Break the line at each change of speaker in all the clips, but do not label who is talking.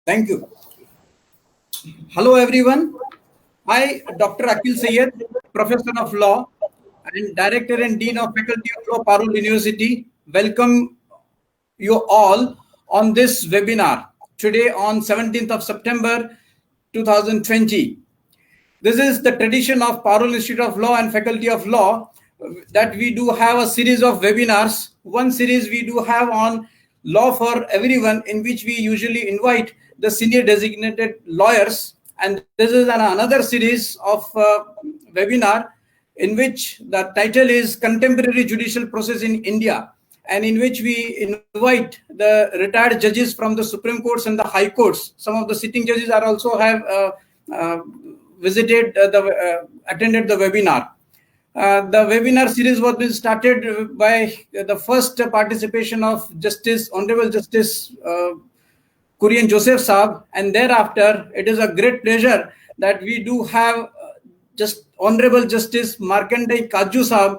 Thank you. Hello, everyone. I, Dr. Akil Sayed, Professor of Law and Director and Dean of Faculty of Law, Parul University, welcome you all on this webinar today on 17th of September 2020. This is the tradition of Parul Institute of Law and Faculty of Law that we do have a series of webinars. One series we do have on law for everyone, in which we usually invite the senior designated lawyers. And this is another series of webinar in which the title is Contemporary Judicial Process in India, and in which we invite the retired judges from the Supreme Courts and the High Courts. Some of the sitting judges are also have attended the webinar. The webinar series was started by the first participation of Honorable Justice Kurian Joseph Saab, and thereafter it is a great pleasure that we do have just Honorable Justice Markanday Kaju Saab,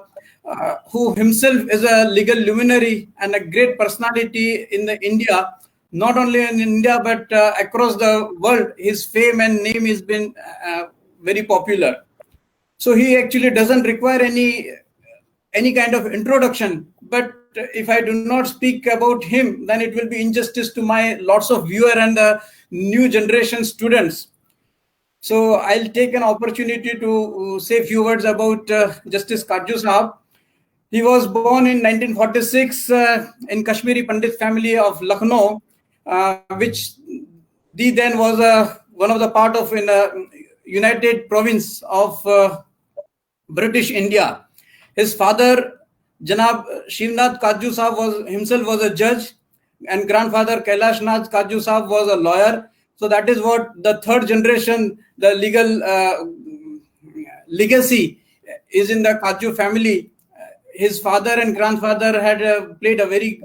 who himself is a legal luminary and a great personality in India, not only in India but across the world. His fame and name has been very popular. So he actually doesn't require any kind of introduction. But if I do not speak about him, then it will be injustice to my lots of viewer and the new generation students. So I'll take an opportunity to say a few words about Justice Kaju Sahab. He was born in 1946 in Kashmiri Pandit family of Lucknow, which then was one of the part of in United Province of British India. His father, Janab Shivnath Kaju Sahab, himself was a judge, and grandfather Kailash Nath Kaju Sahab was a lawyer. So that is what the third generation, the legal legacy is in the Kaju family. His father and grandfather had played a very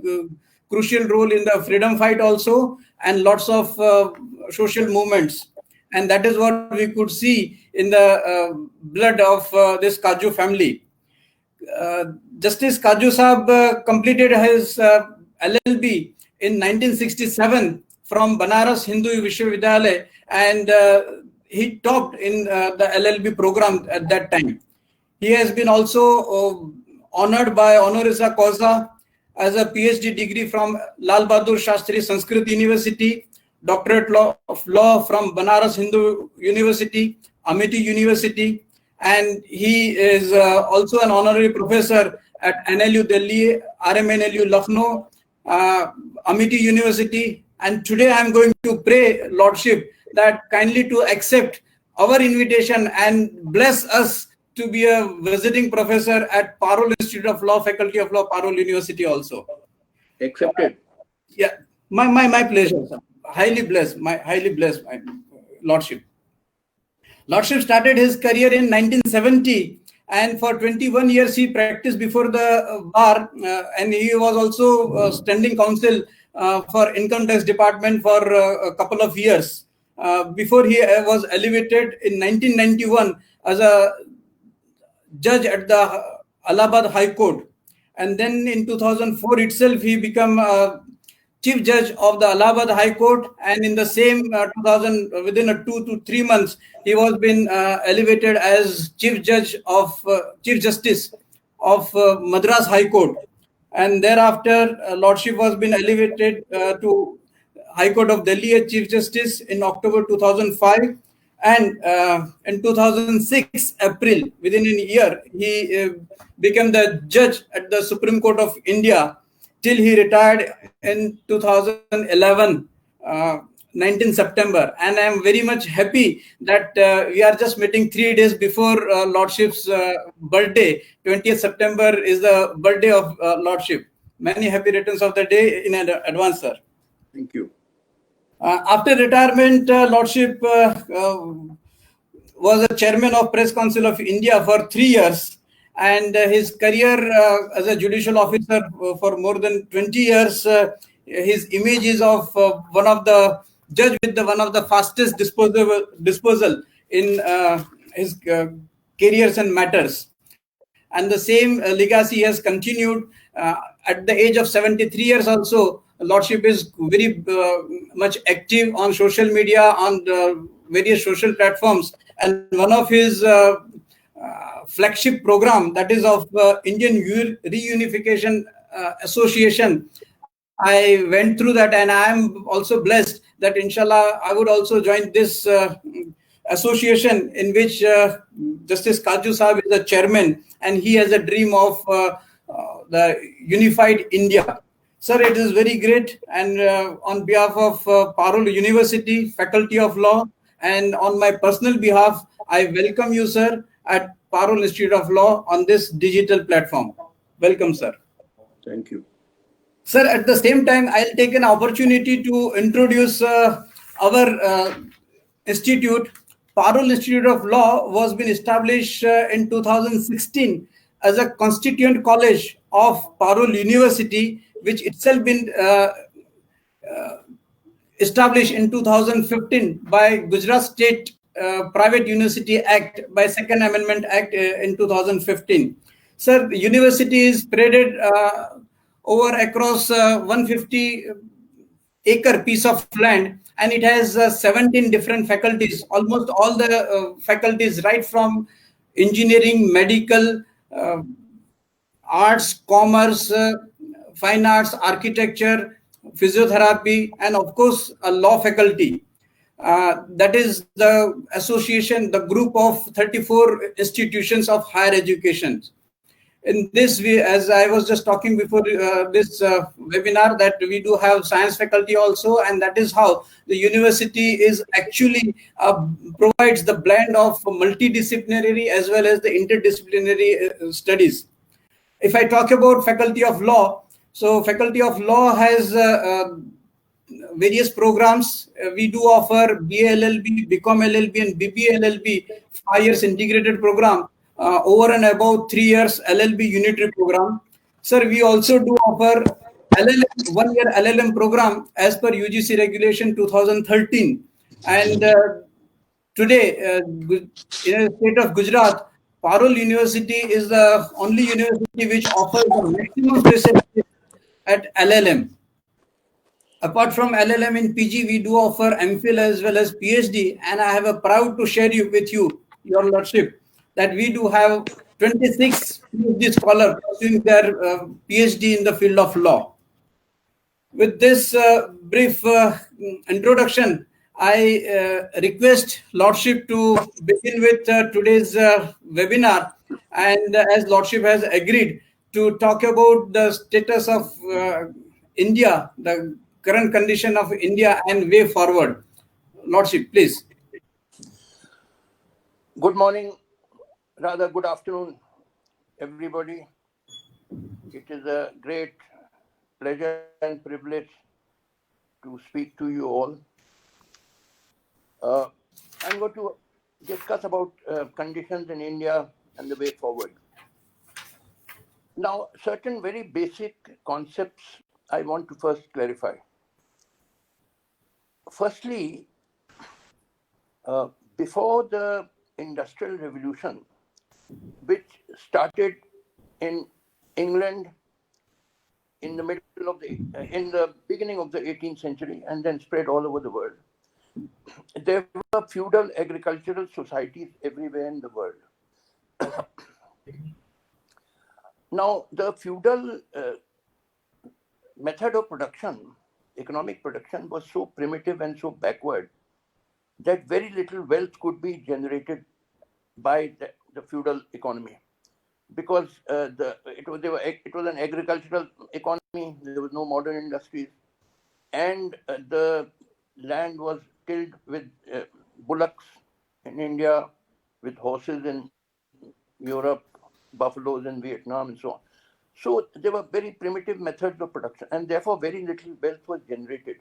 crucial role in the freedom fight also, and lots of social movements. And that is what we could see in the blood of this Kaju family. Justice Kaju Sahab completed his LLB in 1967 from Banaras Hindu Vishwavidyalaya, and he topped in the LLB program at that time. He has been also honored by honoris causa as a PhD degree from Lal Bahadur Shastri Sanskrit University, Doctorate of Law from Banaras Hindu University, Amity University, and he is also an honorary professor at NLU Delhi, RMNLU Lucknow, Amity University. And today I am going to pray, Lordship, that kindly to accept our invitation and bless us to be a visiting professor at Parul Institute of Law, Faculty of Law, Parul University also.
Accepted.
Yeah, my pleasure, sir. Highly blessed, my Lordship. Lordship started his career in 1970, and for 21 years he practiced before the bar, and he was also standing counsel for Income Tax Department for a couple of years before he was elevated in 1991 as a judge at the Allahabad High Court. And then in 2004 itself, he became Chief Judge of the Allahabad High Court. And in the same within 2 to 3 months, he was been elevated as Chief Justice of Madras High Court. And thereafter, Lordship was been elevated to High Court of Delhi as Chief Justice in October 2005. And in 2006 April, within a year, he became the judge at the Supreme Court of India till he retired in 2011, 19 September. And I am very much happy that we are just meeting 3 days before Lordship's birthday. 20th September is the birthday of Lordship. Many happy returns of the day in advance, sir.
Thank you.
After retirement, Lordship was a chairman of Press Council of India for 3 years, and his career as a judicial officer for more than 20 years, his image is of one of the judge with one of the fastest disposal in his careers and matters. And the same legacy has continued at the age of 73 years also. Lordship is very much active on social media, on various social platforms, and one of his flagship program, that is of Indian Reunification Association. I went through that, and I am also blessed that inshallah I would also join this association, in which Justice Kaju Saab is the chairman, and he has a dream of the unified India. Sir, it is very great, and on behalf of Parul University, Faculty of Law, and on my personal behalf, I welcome you, sir, at Parul Institute of Law on this digital platform. Welcome, sir.
Thank you.
Sir, at the same time, I'll take an opportunity to introduce our institute. Parul Institute of Law was been established in 2016 as a constituent college of Parul University, which itself been established in 2015 by Gujarat State Private University Act, by Second Amendment Act in 2015. Sir, the university is spreaded over across 150-acre piece of land, and it has 17 different faculties. Almost all the faculties, right from engineering, medical, arts, commerce, fine arts, architecture, physiotherapy, and of course a law faculty. That is the association, the group of 34 institutions of higher education. In this, as I was just talking before this webinar, that we do have science faculty also, and that is how the university is actually provides the blend of multidisciplinary as well as the interdisciplinary studies. If I talk about Faculty of Law, so Faculty of Law has various programs. We do offer BA LLB, BCom LLB, and BBA LLB 5 years integrated program. Over and above 3 years LLB unitary program. Sir, we also do offer LLM, 1 year LLM program as per UGC regulation 2013. And today, in the state of Gujarat, Parul University is the only university which offers the maximum research at LLM. Apart from LLM in PG, we do offer MPhil as well as PhD, and I have a proud to share with you, Your Lordship, that we do have 26 PhD scholars pursuing their PhD in the field of law. With this brief introduction, I request Lordship to begin with today's webinar, and as Lordship has agreed to talk about the status of India, the current condition of India and way forward. Lordship, please.
Good morning, rather good afternoon, everybody. It is a great pleasure and privilege to speak to you all. I'm going to discuss about conditions in India and the way forward. Now, certain very basic concepts I want to first clarify. Firstly, before the Industrial Revolution, which started in England in the beginning of the 18th century and then spread all over the world, there were feudal agricultural societies everywhere in the world. Now, the feudal method of production, economic production, was so primitive and so backward that very little wealth could be generated by the feudal economy, because it was an agricultural economy. There was no modern industries, and the land was tilled with bullocks in India, with horses in Europe, buffaloes in Vietnam, and so on. So there were very primitive methods of production, and therefore very little wealth was generated.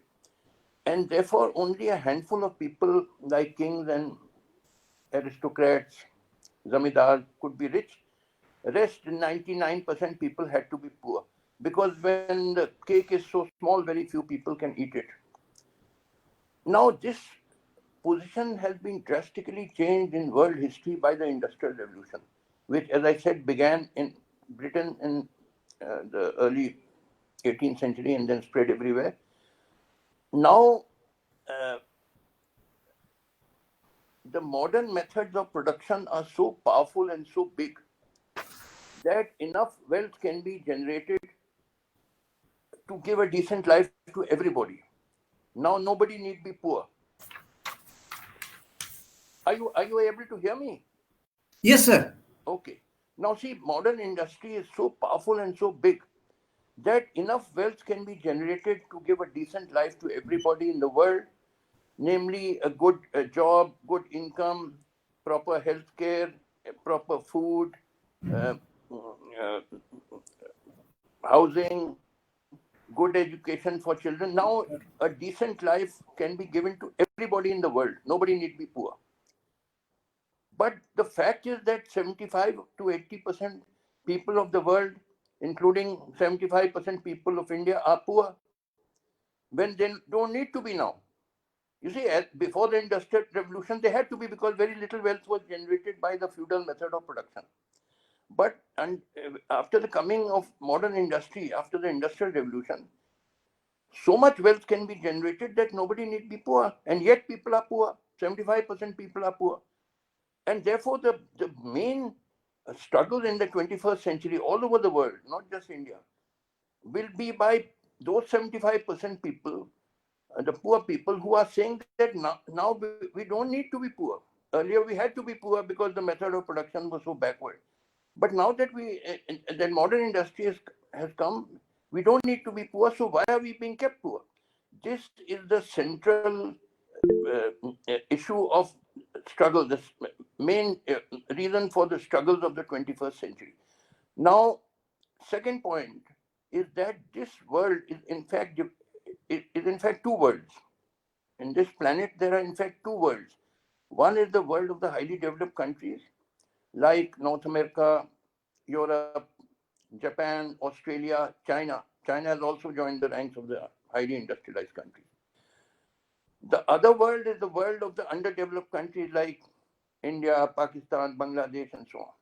And therefore only a handful of people like kings and aristocrats, zamindars, could be rich. Rest 99% people had to be poor, because when the cake is so small, very few people can eat it. Now this position has been drastically changed in world history by the Industrial Revolution, which, as I said, began in Britain in the early 18th century and then spread everywhere. Now, the modern methods of production are so powerful and so big that enough wealth can be generated to give a decent life to everybody. Now nobody need be poor. Are you able to hear me?
Yes, sir.
Okay. Now see, modern industry is so powerful and so big that enough wealth can be generated to give a decent life to everybody in the world, namely a good job, good income, proper health care, proper food, uh, uh, housing, good education for children. Now, a decent life can be given to everybody in the world. Nobody need be poor. But the fact is that 75 to 80% people of the world, including 75% people of India, are poor when they don't need to be now. You see, before the Industrial Revolution, they had to be because very little wealth was generated by the feudal method of production. But after the coming of modern industry, after the Industrial Revolution, so much wealth can be generated that nobody need be poor. And yet people are poor. 75% people are poor. And therefore, the main struggle in the 21st century all over the world, not just India, will be by those 75% people, the poor people who are saying that now we don't need to be poor. Earlier we had to be poor because the method of production was so backward. But now that that modern industry has come, we don't need to be poor. So why are we being kept poor? This is the central issue of struggle, the main reason for the struggles of the 21st century. Now, second point is that this world is in fact two worlds. In this planet, there are in fact two worlds. One is the world of the highly developed countries like North America, Europe, Japan, Australia, China. China has also joined the ranks of the highly industrialized countries. The other world is the world of the underdeveloped countries like India, Pakistan, Bangladesh, and so on.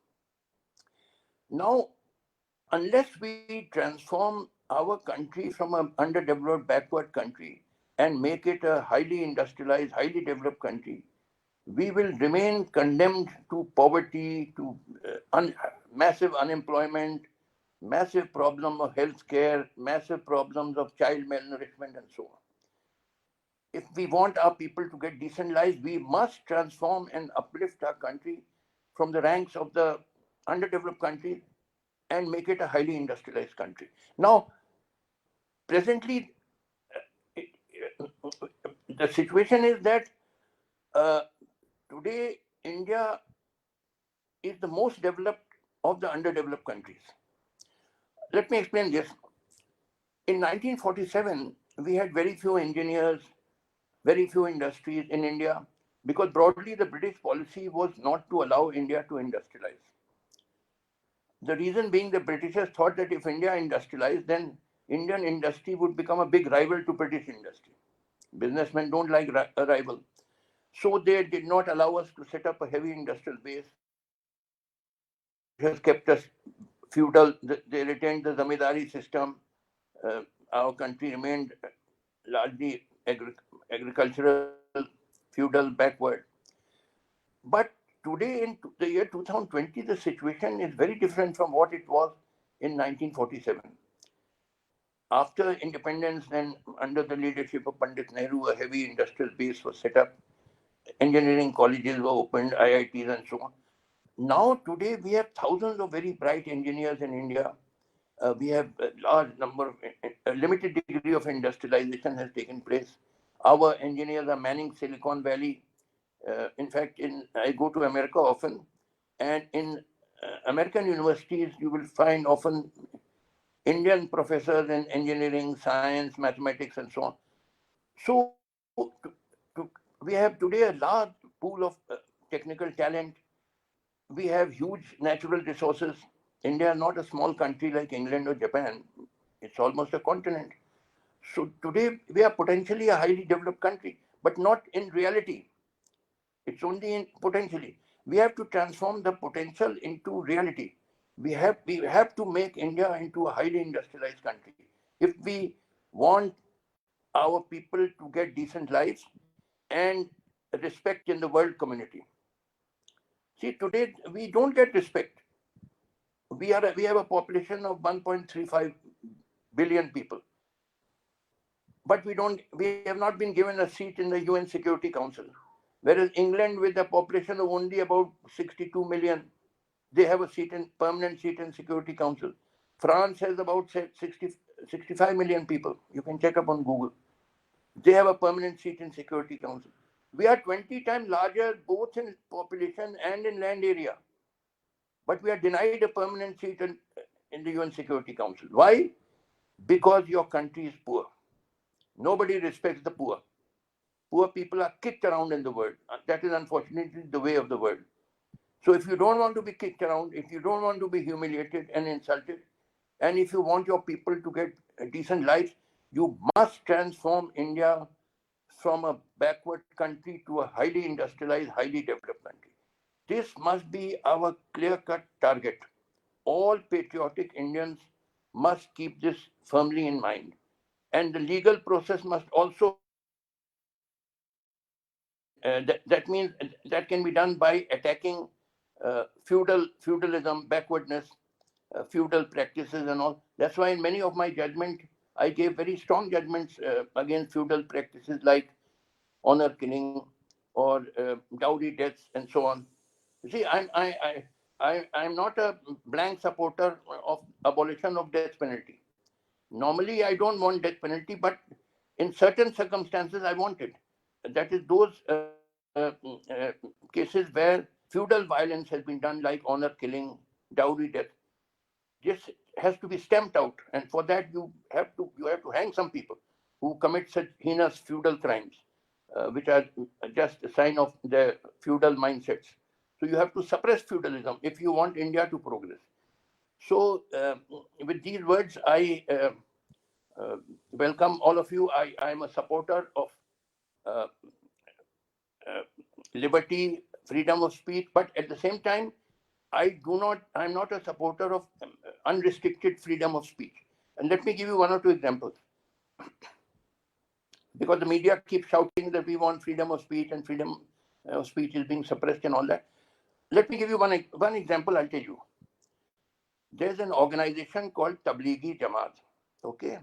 Now, unless we transform our country from an underdeveloped, backward country and make it a highly industrialized, highly developed country, we will remain condemned to poverty, to massive unemployment, massive problem of health care, massive problems of child malnourishment, and so on. If we want our people to get decent lives, we must transform and uplift our country from the ranks of the underdeveloped countries and make it a highly industrialized country. Now, presently, the situation is that today India is the most developed of the underdeveloped countries. Let me explain this. In 1947, we had very few engineers, very few industries in India, because broadly the British policy was not to allow India to industrialize. The reason being the Britishers thought that if India industrialized, then Indian industry would become a big rival to British industry. Businessmen don't like a rival. So they did not allow us to set up a heavy industrial base. It has kept us feudal. They retained the zamindari system. Our country remained largely agricultural, feudal, backward. But today, in the year 2020, the situation is very different from what it was in 1947. After independence and under the leadership of Pandit Nehru, a heavy industrial base was set up. Engineering colleges were opened, IITs and so on. Now, today, we have thousands of very bright engineers in India. We have a large number, a limited degree of industrialization has taken place. Our engineers are manning Silicon Valley. In fact, I go to America often, and in American universities, you will find often Indian professors in engineering, science, mathematics, and so on. So we have today a large pool of technical talent. We have huge natural resources. India is not a small country like England or Japan. It's almost a continent. So today we are potentially a highly developed country, but not in reality. It's only in potentially. We have to transform the potential into reality. We have to make India into a highly industrialized country. if we want our people to get decent lives and respect in the world community. See, today we don't get respect. We have a population of 1.35 billion people, but we have not been given a seat in the UN Security Council. Whereas England, with a population of only about 62 million, they have a permanent seat in Security Council. France has about 65 million people. You can check up on Google. They have a permanent seat in Security Council. We are 20 times larger both in population and in land area. But we are denied a permanent seat in the UN Security Council. Why? Because your country is poor. Nobody respects the poor. Poor people are kicked around in the world. That is unfortunately the way of the world. So if you don't want to be kicked around, if you don't want to be humiliated and insulted, and if you want your people to get a decent life, you must transform India from a backward country to a highly industrialized, highly developed country. This must be our clear-cut target. All patriotic Indians must keep this firmly in mind. And the legal process must also that means that can be done by attacking feudalism, backwardness, feudal practices and all. That's why in many of my judgment, I gave very strong judgments against feudal practices like honor killing or dowry deaths and so on. You see, I'm not a blank supporter of abolition of death penalty. Normally, I don't want death penalty, but in certain circumstances, I want it. That is those cases where feudal violence has been done, like honor killing, dowry death. This has to be stamped out, and for that you have to hang some people who commit such heinous feudal crimes, which are just a sign of the feudal mindsets. So you have to suppress feudalism if you want India to progress. So with these words, I welcome all of you. I am a supporter of uh, liberty, freedom of speech, but at the same time, I'm not a supporter of unrestricted freedom of speech. And let me give you one or two examples. Because the media keeps shouting that we want freedom of speech and freedom of speech is being suppressed and all that. Let me give you one example, I'll tell you. There's an organization called Tablighi Jamaat. Okay.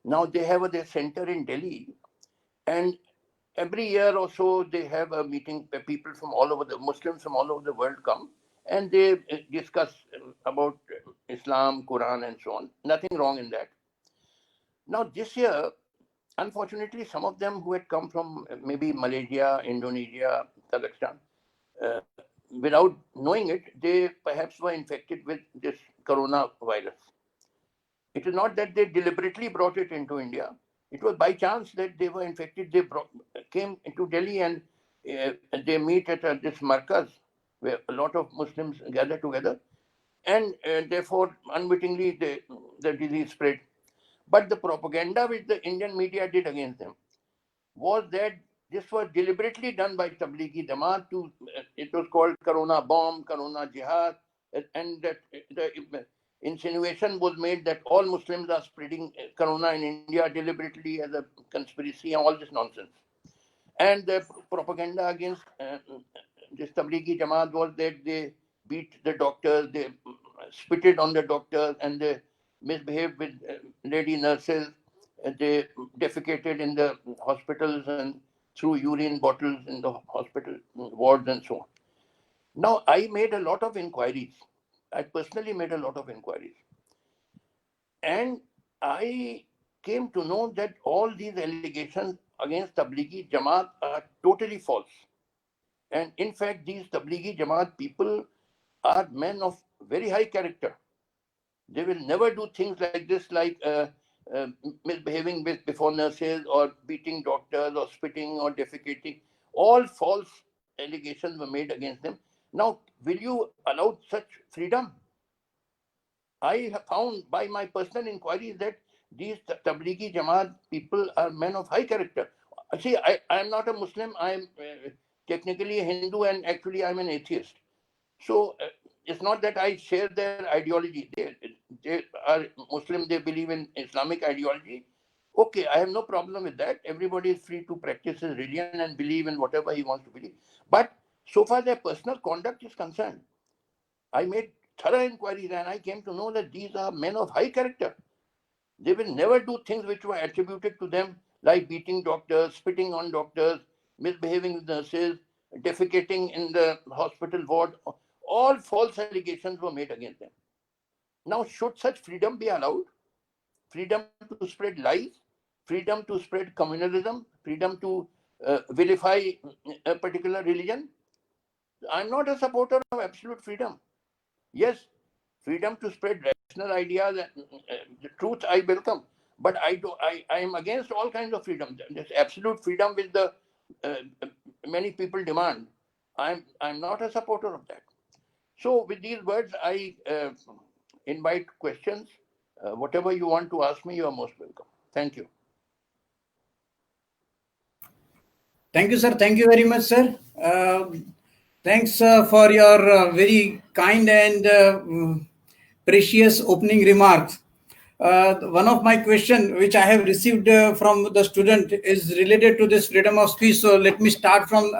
Now they have their center in Delhi, and every year or so they have a meeting where people from all over the Muslims from all over the world come and they discuss about Islam, Quran, and so on. Nothing wrong in that. Now this year, unfortunately, some of them who had come from maybe Malaysia, Indonesia, Kazakhstan, without knowing it, they perhaps were infected with this coronavirus. It is not that they deliberately brought it into India. It was by chance that they were infected. They came into Delhi and they meet at this markaz where a lot of Muslims gather together, and therefore unwittingly the disease spread. But the propaganda which the Indian media did against them was that this was deliberately done by Tablighi Jamaat to, it was called Corona bomb, Corona jihad, and that the insinuation was made that all Muslims are spreading Corona in India deliberately as a conspiracy and all this nonsense. And the propaganda against this Tablighi Jamaat was that they beat the doctors, they spitted on the doctors, and they misbehaved with lady nurses. They defecated in the hospitals and threw urine bottles in the hospital wards and so on. Now, I made a lot of inquiries. I personally made a lot of inquiries. And I came to know that all these allegations against Tablighi Jamaat are totally false. And in fact, these Tablighi Jamaat people are men of very high character. They will never do things like this, like misbehaving before nurses or beating doctors or spitting or defecating. All false allegations were made against them. Now, will you allow such freedom? I have found by my personal inquiries that these Tablighi Jamaat people are men of high character. See, I am not a Muslim. I am technically a Hindu, and actually I'm an atheist. So it's not that I share their ideology. they are Muslim, they believe in Islamic ideology. Okay, I have no problem with that. Everybody is free to practice his religion and believe in whatever he wants to believe. But so far their personal conduct is concerned, I made thorough inquiries and I came to know that these are men of high character. They will never do things which were attributed to them, like beating doctors, spitting on doctors, misbehaving with nurses, defecating in the hospital ward. All false allegations were made against them. Now, should such freedom be allowed? Freedom to spread lies, freedom to spread communalism, freedom to vilify a particular religion? I'm not a supporter of absolute freedom. Yes, freedom to spread rational ideas and the truth I welcome, but I am against all kinds of freedom. This absolute freedom which the uh, many people demand, I'm not a supporter of that. So with these words, I invite questions. Whatever you want to ask me, you are most welcome. Thank you.
Thank you, sir. Thank you very much, sir. Thanks for your very kind and precious opening remarks. One of my question, which I have received from the student, is related to this freedom of speech. So let me start from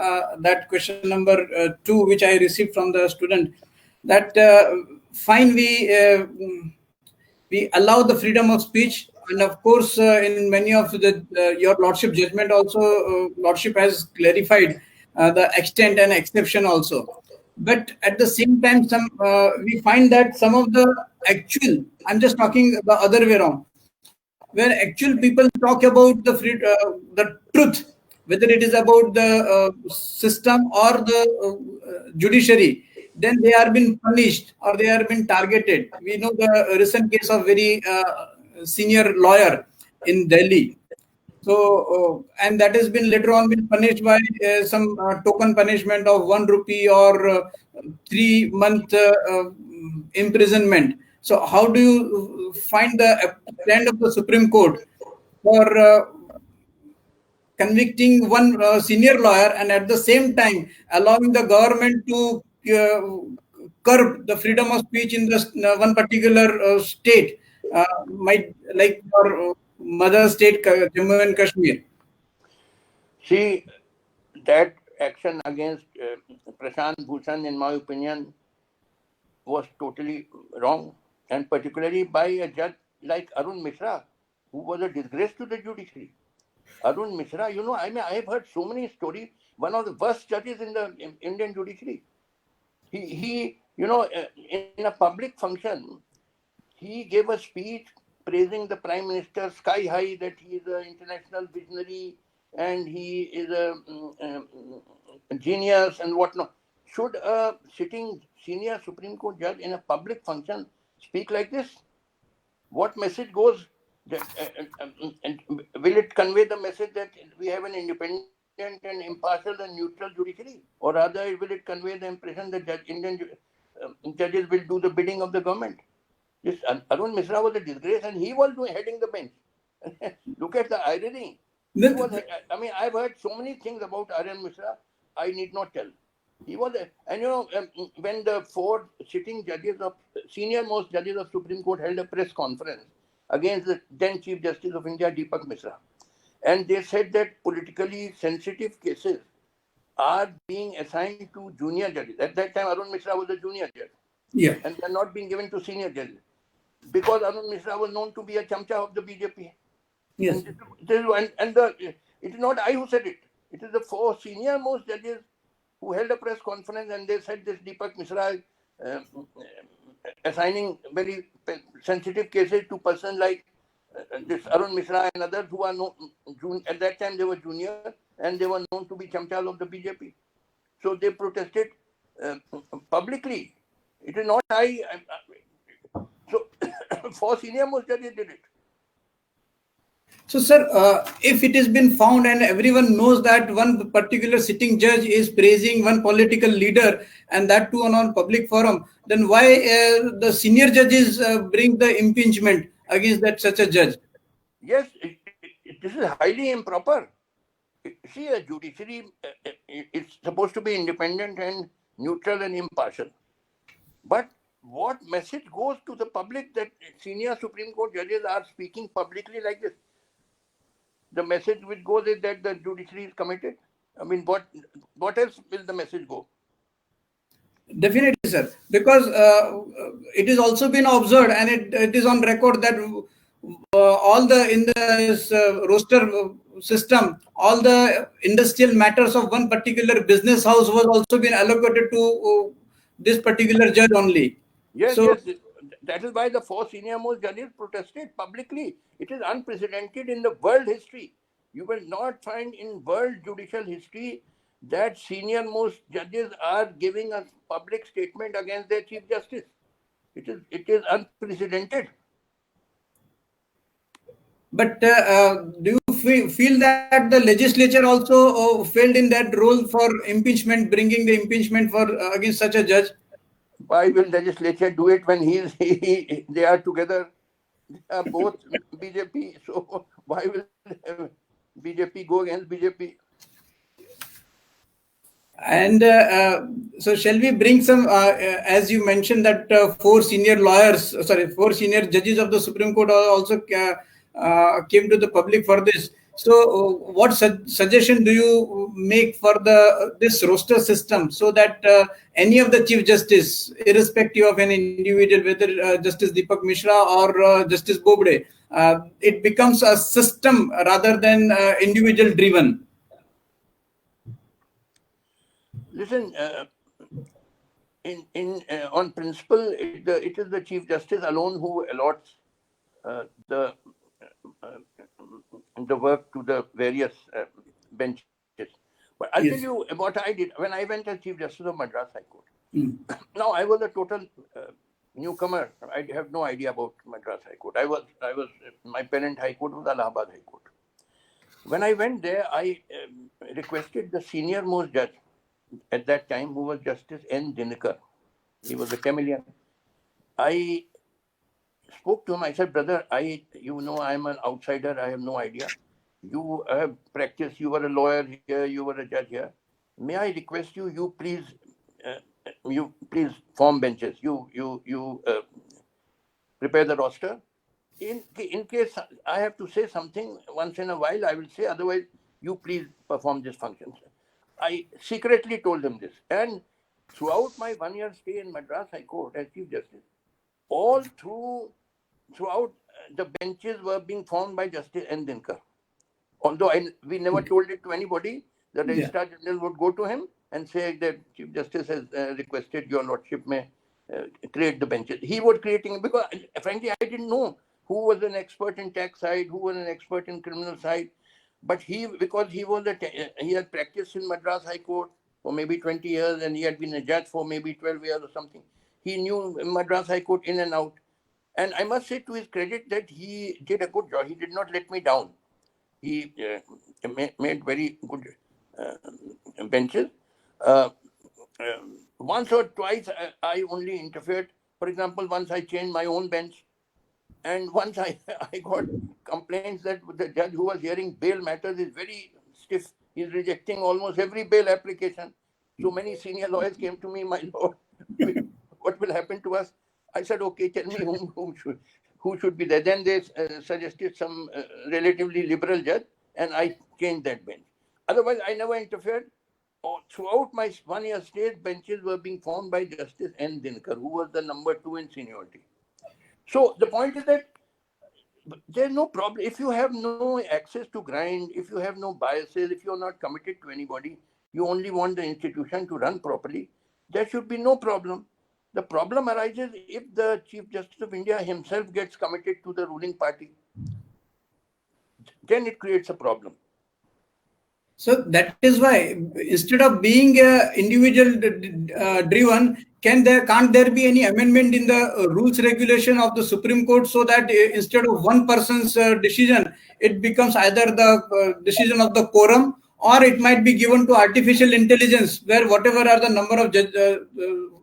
that question number 2, which I received from the student. That fine, we allow the freedom of speech, and of course in many of the your lordship judgment also, lordship has clarified the extent and exception also. But at the same time, some we find that some of the actual, I'm just talking the other way around, where actual people talk about the truth, whether it is about the system or the judiciary, then they are being punished or they are being targeted. We know the recent case of very senior lawyer in Delhi. So, and that has been later on been punished by some token punishment of 1 rupee or 3 month imprisonment. So, how do you find the stand of the Supreme Court for convicting one senior lawyer and at the same time allowing the government to curb the freedom of speech in this one particular state, might like your mother state, Jammu and Kashmir?
See, that action against Prashant Bhushan, in my opinion, was totally wrong, and particularly by a judge like Arun Mishra, who was a disgrace to the judiciary. Arun Mishra, I have heard so many stories. One of the worst judges in the Indian judiciary. He in a public function, he gave a speech praising the Prime Minister sky high, that he is an international visionary and he is a genius and whatnot. Should a sitting senior Supreme Court judge in a public function speak like this? What message goes? That, and will it convey the message that we have an independent and impartial and neutral judiciary? Or rather, will it convey the impression that Indian judges will do the bidding of the government? Yes, Arun Mishra was a disgrace and he was heading the bench. Look at the irony. I've heard so many things about Arun Mishra, I need not tell. He was, when the 4 sitting judges of, senior most judges of Supreme Court held a press conference against the then Chief Justice of India, Deepak Mishra, and they said that politically sensitive cases are being assigned to junior judges. At that time, Arun Mishra was a junior judge.
Yeah.
And they are not being given to senior judges, because Arun Mishra was known to be a chamcha of the BJP.
Yes.
And it is not I who said it. It is the 4 senior most judges who held a press conference, and they said this Deepak Mishra assigning very sensitive cases to persons like this Arun Mishra and others who are known, at that time they were junior and they were known to be chamchas of the BJP. So they protested publicly. It is not so 4 senior most judges did it.
So, sir, if it has been found and everyone knows that one particular sitting judge is praising one political leader, and that too on a public forum, then why the senior judges bring the impeachment against that such a judge?
Yes, this is highly improper. See, a judiciary is supposed to be independent and neutral and impartial. But what message goes to the public that senior Supreme Court judges are speaking publicly like this? The message which goes is that the judiciary is committed. I mean, what else will the message go?
Definitely, sir. Because it is also been observed, and it is on record that all the in this roster system, all the industrial matters of one particular business house was also been allocated to this particular judge only.
Yes,
So,
yes. That is why the four senior most judges protested publicly. It is unprecedented in the world history. You will not find in world judicial history that senior most judges are giving a public statement against their Chief Justice. It is unprecedented.
but do you feel that the legislature also failed in that role for impeachment, bringing the impeachment for against such a judge?
Why will legislature do it when they are together? They are both BJP. So why will BJP go against BJP?
And so, shall we bring some, as you mentioned, that four senior judges of the Supreme Court also came to the public for this. So, what suggestion do you make for this roster system so that any of the Chief Justice, irrespective of any individual, whether Justice Deepak Mishra or Justice Bobde, it becomes a system rather than individual driven?
Listen, on principle, it is the Chief Justice alone who allots the work to the various benches. But I'll tell you what I did when I went as Chief Justice of Madras High Court. Now I was a total newcomer. I have no idea about Madras High Court. I was my parent High Court was Allahabad High Court. When I went there, I requested the senior most judge at that time, who was Justice N. Dinakar. He was a chameleon. I spoke to him. I said, brother, I'm an outsider. I have no idea. You have practiced. You were a lawyer here. You were a judge here. May I request you? You please form benches. You prepare the roster. In case I have to say something once in a while, I will say. Otherwise, you please perform this function. I secretly told him this. And throughout my 1 year stay in Madras High Court as Chief Justice, all throughout the benches were being formed by Justice N. Dinakar. Although we never told it to anybody, the Registrar General would go to him and say that Chief Justice has requested your Lordship may create the benches. He was creating, because frankly, I didn't know who was an expert in tax side, who was an expert in criminal side. But because he had practiced in Madras High Court for maybe 20 years and he had been a judge for maybe 12 years or something, he knew Madras High Court in and out. And I must say to his credit that he did a good job. He did not let me down. He made very good benches. Once or twice I only interfered. For example, once I changed my own bench. And once I got complaints that the judge who was hearing bail matters is very stiff. He's rejecting almost every bail application. So many senior lawyers came to me, my lord, what will happen to us? I said, okay, tell me who should be there. Then they suggested some relatively liberal judge, and I changed that bench. Otherwise, I never interfered. Throughout my 1 year stay, benches were being formed by Justice N. Dinakar, who was the number 2 in seniority. So the point is that there's no problem. If you have no access to grind, if you have no biases, if you're not committed to anybody, you only want the institution to run properly, there should be no problem. The problem arises if the Chief Justice of India himself gets committed to the ruling party. Then it creates a problem.
So that is why, instead of being individual driven, can't there be any amendment in the rules regulation of the Supreme Court so that instead of one person's decision, it becomes either the decision of the quorum, or it might be given to artificial intelligence, where whatever are the number of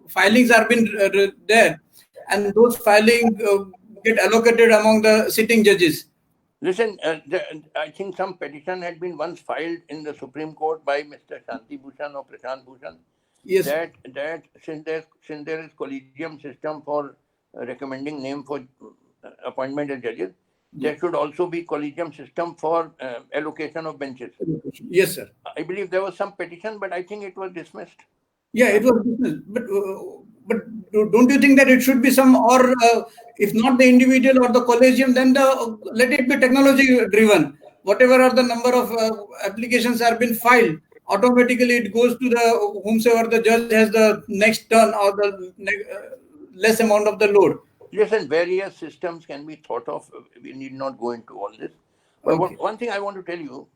filings are been there, and those filings get allocated among the sitting judges.
Listen, I think some petition had been once filed in the Supreme Court by Mr. Shanti Bhushan or Prashant Bhushan.
Yes.
that since there is collegium system for recommending name for appointment as judges, there should also be collegium system for allocation of benches.
Yes, sir.
I believe there was some petition, but I think it was dismissed.
Yeah, it was business. But don't you think that it should be some, or if not the individual or the collegium, then let it be technology driven. Whatever are the number of applications are been filed, automatically it goes to the whomsoever the judge has the next turn or the less amount of the load.
Yes, and various systems can be thought of. We need not go into all this. But
Okay.
one thing I want to tell you,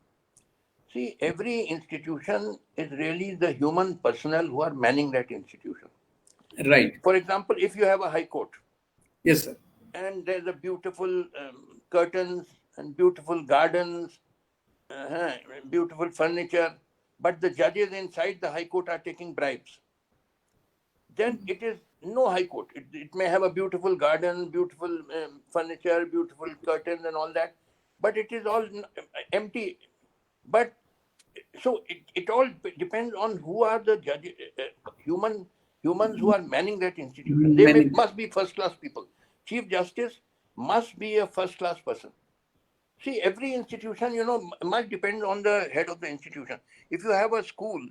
see, every institution is really the human personnel who are manning that institution.
Right.
For example, if you have a high court,
Yes, sir.
and there's a beautiful curtains and beautiful gardens, beautiful furniture, but the judges inside the high court are taking bribes, then it is no high court. It may have a beautiful garden, beautiful furniture, beautiful curtains and all that, but it is all empty. But so it all depends on who are the judges, humans who are manning that institution. They must be first-class people. Chief Justice must be a first-class person. See, every institution, must depend on the head of the institution. If you have a school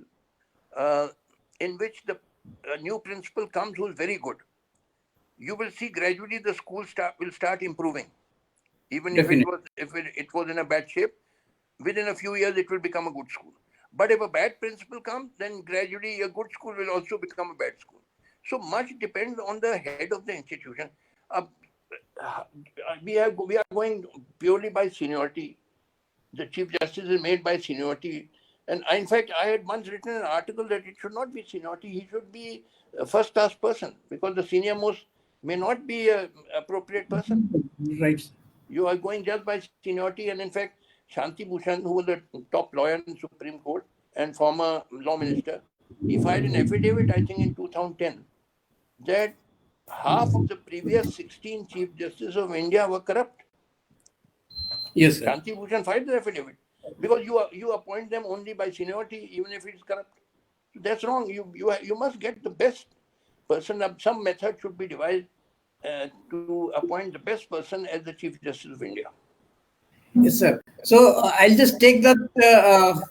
in which the new principal comes who is very good, you will see gradually the school will start improving. Even if it was in a bad shape, within a few years it will become a good school. But if a bad principal comes, then gradually a good school will also become a bad school. So much depends on the head of the institution. We are going purely by seniority. The Chief Justice is made by seniority. And in fact, I had once written an article that it should not be seniority. He should be a first-class person, because the senior most may not be an appropriate person.
Right.
You are going just by seniority. And in fact, Shanti Bhushan, who was the top lawyer in Supreme Court and former law minister, he filed an affidavit, I think in 2010, that half of the previous 16 Chief Justices of India were corrupt.
Yes, sir.
Shanti Bhushan filed the affidavit because you appoint them only by seniority, even if it's corrupt. That's wrong. You must get the best person. Some method should be devised to appoint the best person as the Chief Justice of India.
Yes, sir. So I'll just take that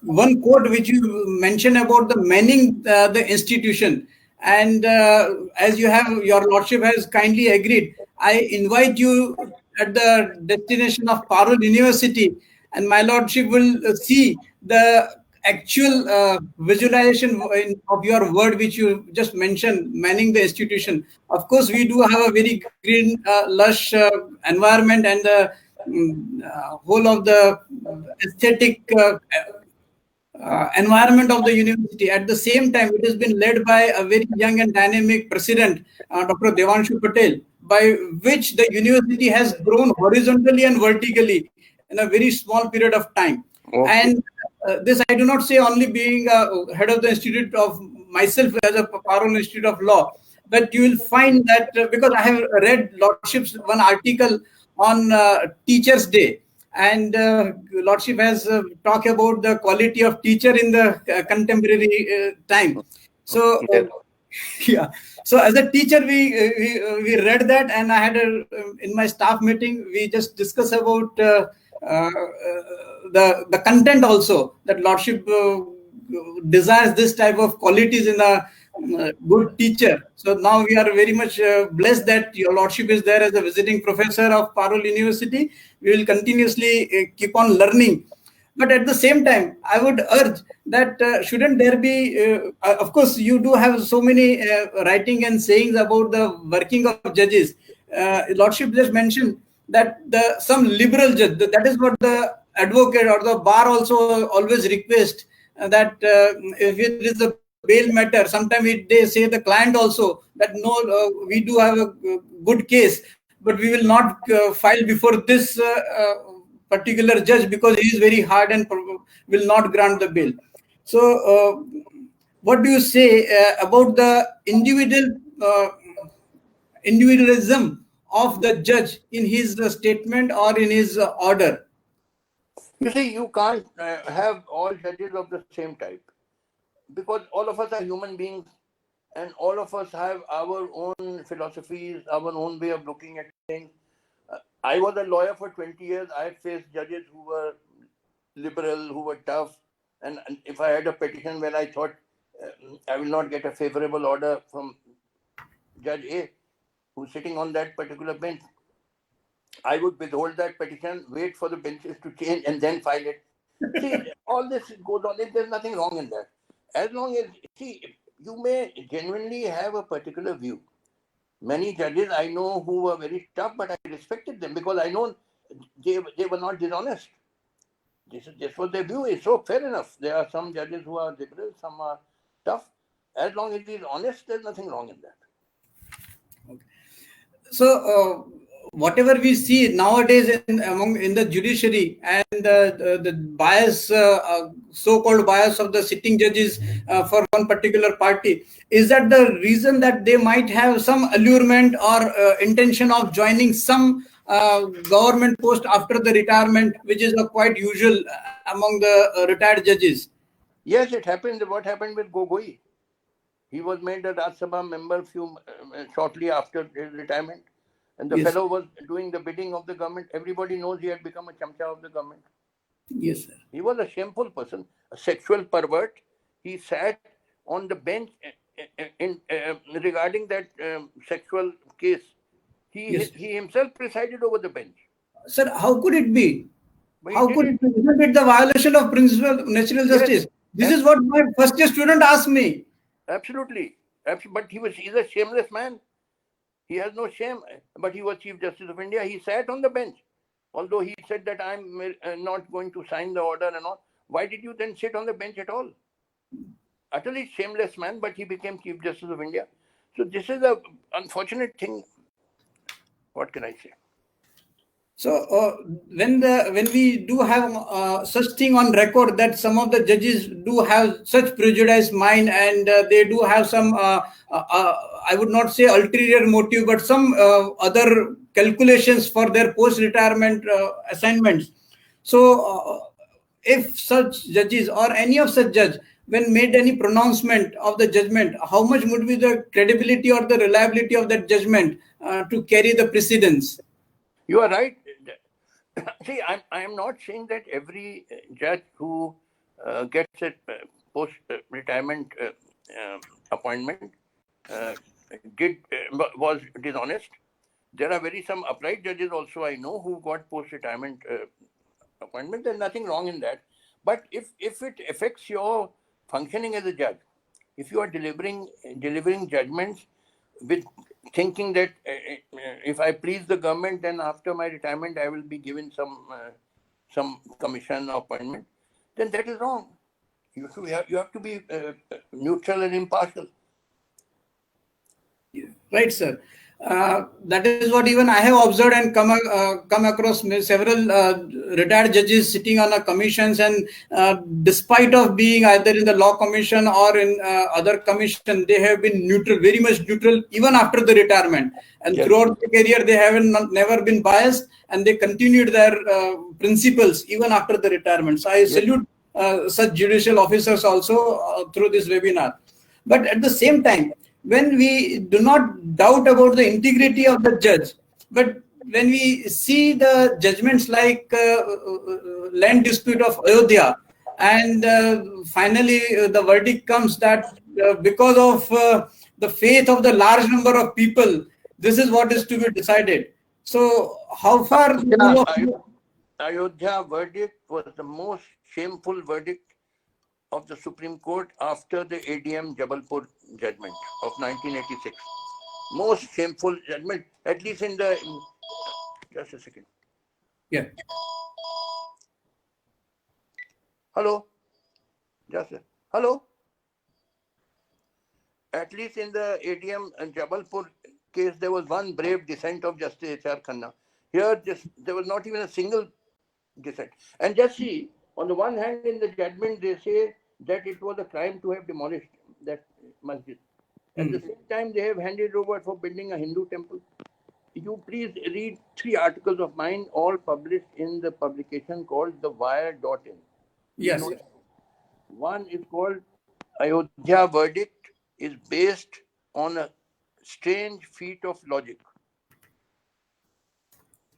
one quote which you mentioned about the manning the institution. And as your lordship has kindly agreed, I invite you at the destination of Parul University, and my lordship will see the actual visualization of your word which you just mentioned, manning the institution. Of course, we do have a very green, lush environment, and the whole of the aesthetic environment of the university. At the same time, it has been led by a very young and dynamic president, Dr. Devanshu Patel, by which the university has grown horizontally and vertically in a very small period of time. Okay. And this I do not say only being head of the institute of myself as a Parul Institute of Law, but you will find that because I have read lordship's one article on Teachers' Day, and lordship has talked about the quality of teacher in the contemporary time. So yeah, so as a teacher we read that, and I had in my staff meeting we just discussed about the content also, that lordship desires this type of qualities in a good teacher. So now we are very much blessed that your lordship is there as a visiting professor of Parul University. We will continuously keep on learning. But at the same time, I would urge that shouldn't there be, of course, you do have so many writing and sayings about the working of judges. Lordship just mentioned that some liberal judge, that is what the advocate or the bar also always request, that if it is a bail matter, sometimes they say the client also that no, we do have a good case, but we will not file before this particular judge because he is very hard and will not grant the bail. So what do you say about the individualism of the judge in his statement or in his order?
You see, you can't have all judges of the same type, because all of us are human beings and all of us have our own philosophies, our own way of looking at things. I was a lawyer for 20 years. I faced judges who were liberal, who were tough. And if I had a petition where I thought I will not get a favorable order from Judge A, who's sitting on that particular bench, I would withhold that petition, wait for the benches to change, and then file it. See, all this goes on. There's nothing wrong in that. As long as, see, you may genuinely have a particular view. Many judges I know who were very tough, but I respected them because I know they were not dishonest. This was their view. It's so fair enough. There are some judges who are liberal, some are tough. As long as it is honest, there's nothing wrong in that.
So, whatever we see nowadays in the judiciary and the bias, so-called bias of the sitting judges for one particular party, is that the reason that they might have some allurement or intention of joining some government post after the retirement, which is quite usual among the retired judges?
Yes, it happened. What happened with Gogoi? He was made a Rajya Sabha member shortly after his retirement. And the
Yes.
fellow was doing the bidding of the government. Everybody knows he had become a chamcha of the government.
Yes, sir.
He was a shameful person, a sexual pervert. He sat on the bench regarding that sexual case. He himself presided over the bench.
Sir, how could it be?
But
How could it be? Isn't it the violation of principle of natural justice? This is what my first year student asked me.
Absolutely. But he's a shameless man. He has no shame. But he was Chief Justice of India. He sat on the bench. Although he said that I'm not going to sign the order and all. Why did you then sit on the bench at all? Utterly shameless man, but he became Chief Justice of India. So this is an unfortunate thing. What can I say?
So when we do have such thing on record that some of the judges do have such prejudiced mind and they do have some I would not say ulterior motive, but some other calculations for their post-retirement assignments. So if such judges or any of such judge, when made any pronouncement of the judgment, how much would be the credibility or the reliability of that judgment to carry the precedence?
You are right. See, I am not saying that every judge who gets a post-retirement appointment was dishonest. There are some upright judges also I know who got post-retirement appointment. There's nothing wrong in that. But if it affects your functioning as a judge, if you are delivering judgments with thinking that if I please the government, then after my retirement I will be given some commission or appointment, then that is wrong. You have to be neutral and impartial.
Right, sir. That is what even I have observed and come across several retired judges sitting on a commissions, and despite of being either in the law commission or in other commission, they have been neutral, very much neutral, even after the retirement. And throughout their career, they haven't never been biased, and they continued their principles even after the retirement. So I salute such judicial officers also through this webinar. But at the same time, when we do not doubt about the integrity of the judge, but when we see the judgments like land dispute of Ayodhya, and finally the verdict comes that because of the faith of the large number of people, this is what is to be decided. So how far
Ayodhya verdict was the most shameful verdict of the Supreme Court after the ADM Jabalpur judgment of 1986. Most shameful judgment, at least in the... Just a second.
Yeah.
Hello? Hello? At least in the ADM and Jabalpur case, there was one brave dissent of Justice H.R. Khanna. Here, there was not even a single dissent. And just see, on the one hand, in the judgment, they say that it was a crime to have demolished that masjid. At the same time, they have handed over for building a Hindu temple. You please read 3 articles of mine, all published in the publication called thewire.in.
Yes.
One is called Ayodhya Verdict is based on a strange feat of logic.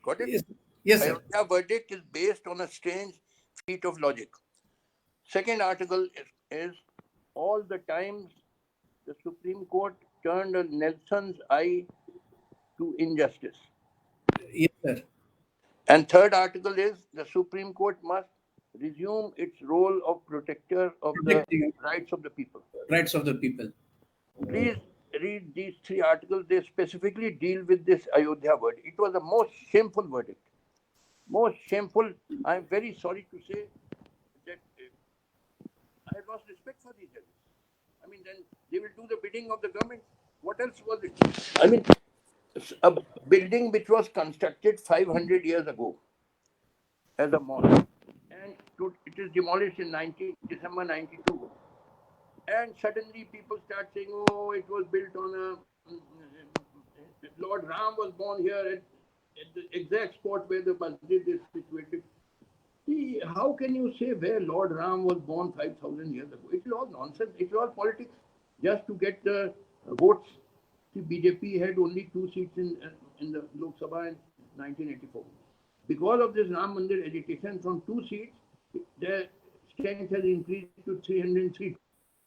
Got it?
Yes, yes, sir.
Ayodhya verdict is based on a strange feat of logic. Second article is all the times the Supreme Court turned a Nelson's eye to injustice.
Yes, sir.
And third article is the Supreme Court must resume its role of protector of
Protecting
the rights of the people.
rights of the people.
Please read these three articles. They specifically deal with this Ayodhya verdict. It was the most shameful verdict. Most shameful. I am very sorry to say that I have lost respect for these judges. I mean, then they will do the bidding of the government. What else was it? I mean, a building which was constructed 500 years ago as a mall, and it is demolished in December 92. And suddenly people start saying, oh, it was built on a... Lord Ram was born here at the exact spot where the masjid is situated. See, how can you say where Lord Ram was born 5,000 years ago? It's all nonsense. It's all politics just to get the votes. See, BJP had only 2 seats in the Lok Sabha in 1984. Because of this Ram Mandir agitation, from 2 seats, their strength has increased to 303.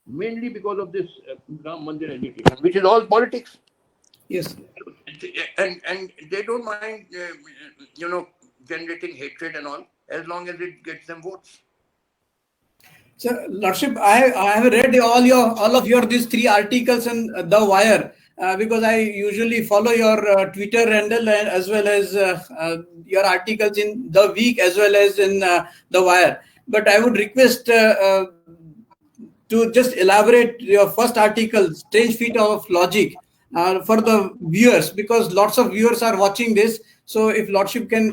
Mainly because of this Ram Mandir agitation, which is all politics.
Yes.
And they don't mind, generating hatred and all, as long as it gets them votes.
So, Lordship, I have read all of your these 3 articles in The Wire because I usually follow your Twitter handle as well as your articles in The Week as well as in The Wire. But I would request to just elaborate your first article, Strange Feat of Logic, for the viewers, because lots of viewers are watching this. So if Lordship can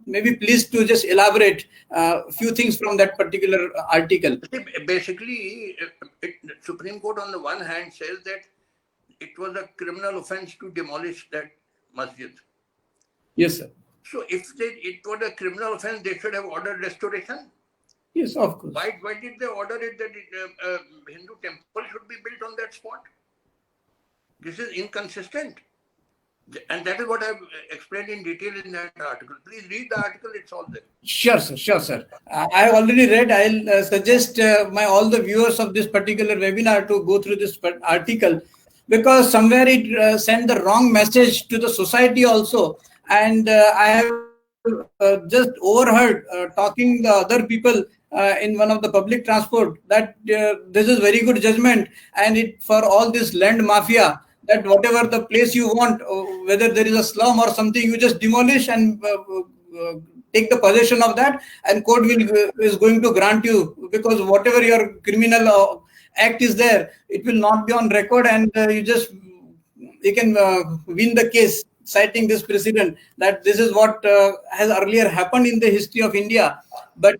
maybe please to just elaborate a few things from that particular article.
Basically, Supreme Court on the one hand says that it was a criminal offense to demolish that masjid.
Yes, sir.
So if it was a criminal offense, they should have ordered restoration.
Yes, of course.
Why did they order it that Hindu temple should be built on that spot? This is inconsistent. And that is what I've explained in detail in that article. Please read the article, it's all there.
Sure, sir. Sure, sir. I have already read. I'll suggest all the viewers of this particular webinar to go through this article, because somewhere it sent the wrong message to the society also. And I have just overheard talking the other people in one of the public transport that this is very good judgment, and it for all this land mafia, that whatever the place you want, whether there is a slum or something, you just demolish and take the possession of that, and court is going to grant you, because whatever your criminal act is there, it will not be on record, and you can win the case, citing this precedent that this is what has earlier happened in the history of India. But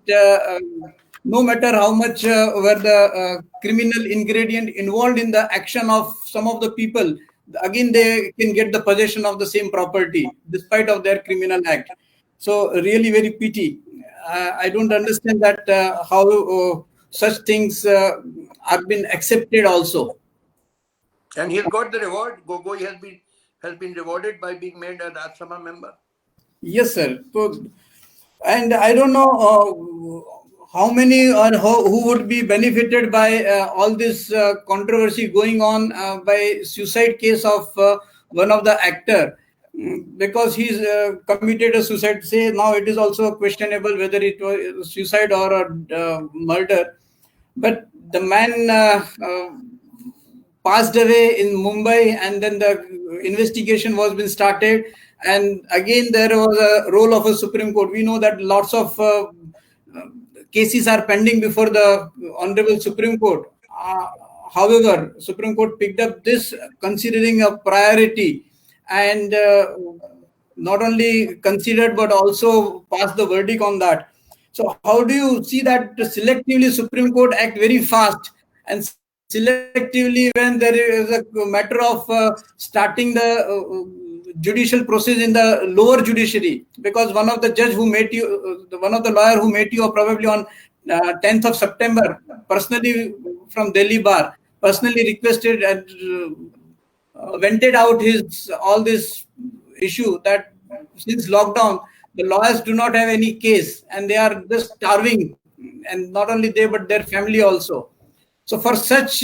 no matter how much were the criminal ingredient involved in the action of some of the people, again they can get the possession of the same property despite of their criminal act. So really very pity. I don't understand that how such things are been accepted also.
And he's got the reward. Gogoi has been rewarded by being made a Rajya Sabha member.
Yes, sir. So, and I don't know how many or who would be benefited by all this controversy going on by suicide case of one of the actor, because he's committed a suicide. Say now it is also questionable whether it was suicide or a murder, but the man passed away in Mumbai, and then the investigation was been started, and again there was a role of a Supreme Court. We know that lots of cases are pending before the Honorable Supreme Court. However, Supreme Court picked up this considering a priority, and not only considered but also passed the verdict on that. So how do you see that selectively Supreme Court act very fast, and selectively when there is a matter of starting the judicial process in the lower judiciary, because one of the judge who met you, one of the lawyer who met you probably on 10th of September, personally from Delhi Bar, personally requested and vented out his all this issue that since lockdown, the lawyers do not have any case and they are just starving, and not only they but their family also. So for such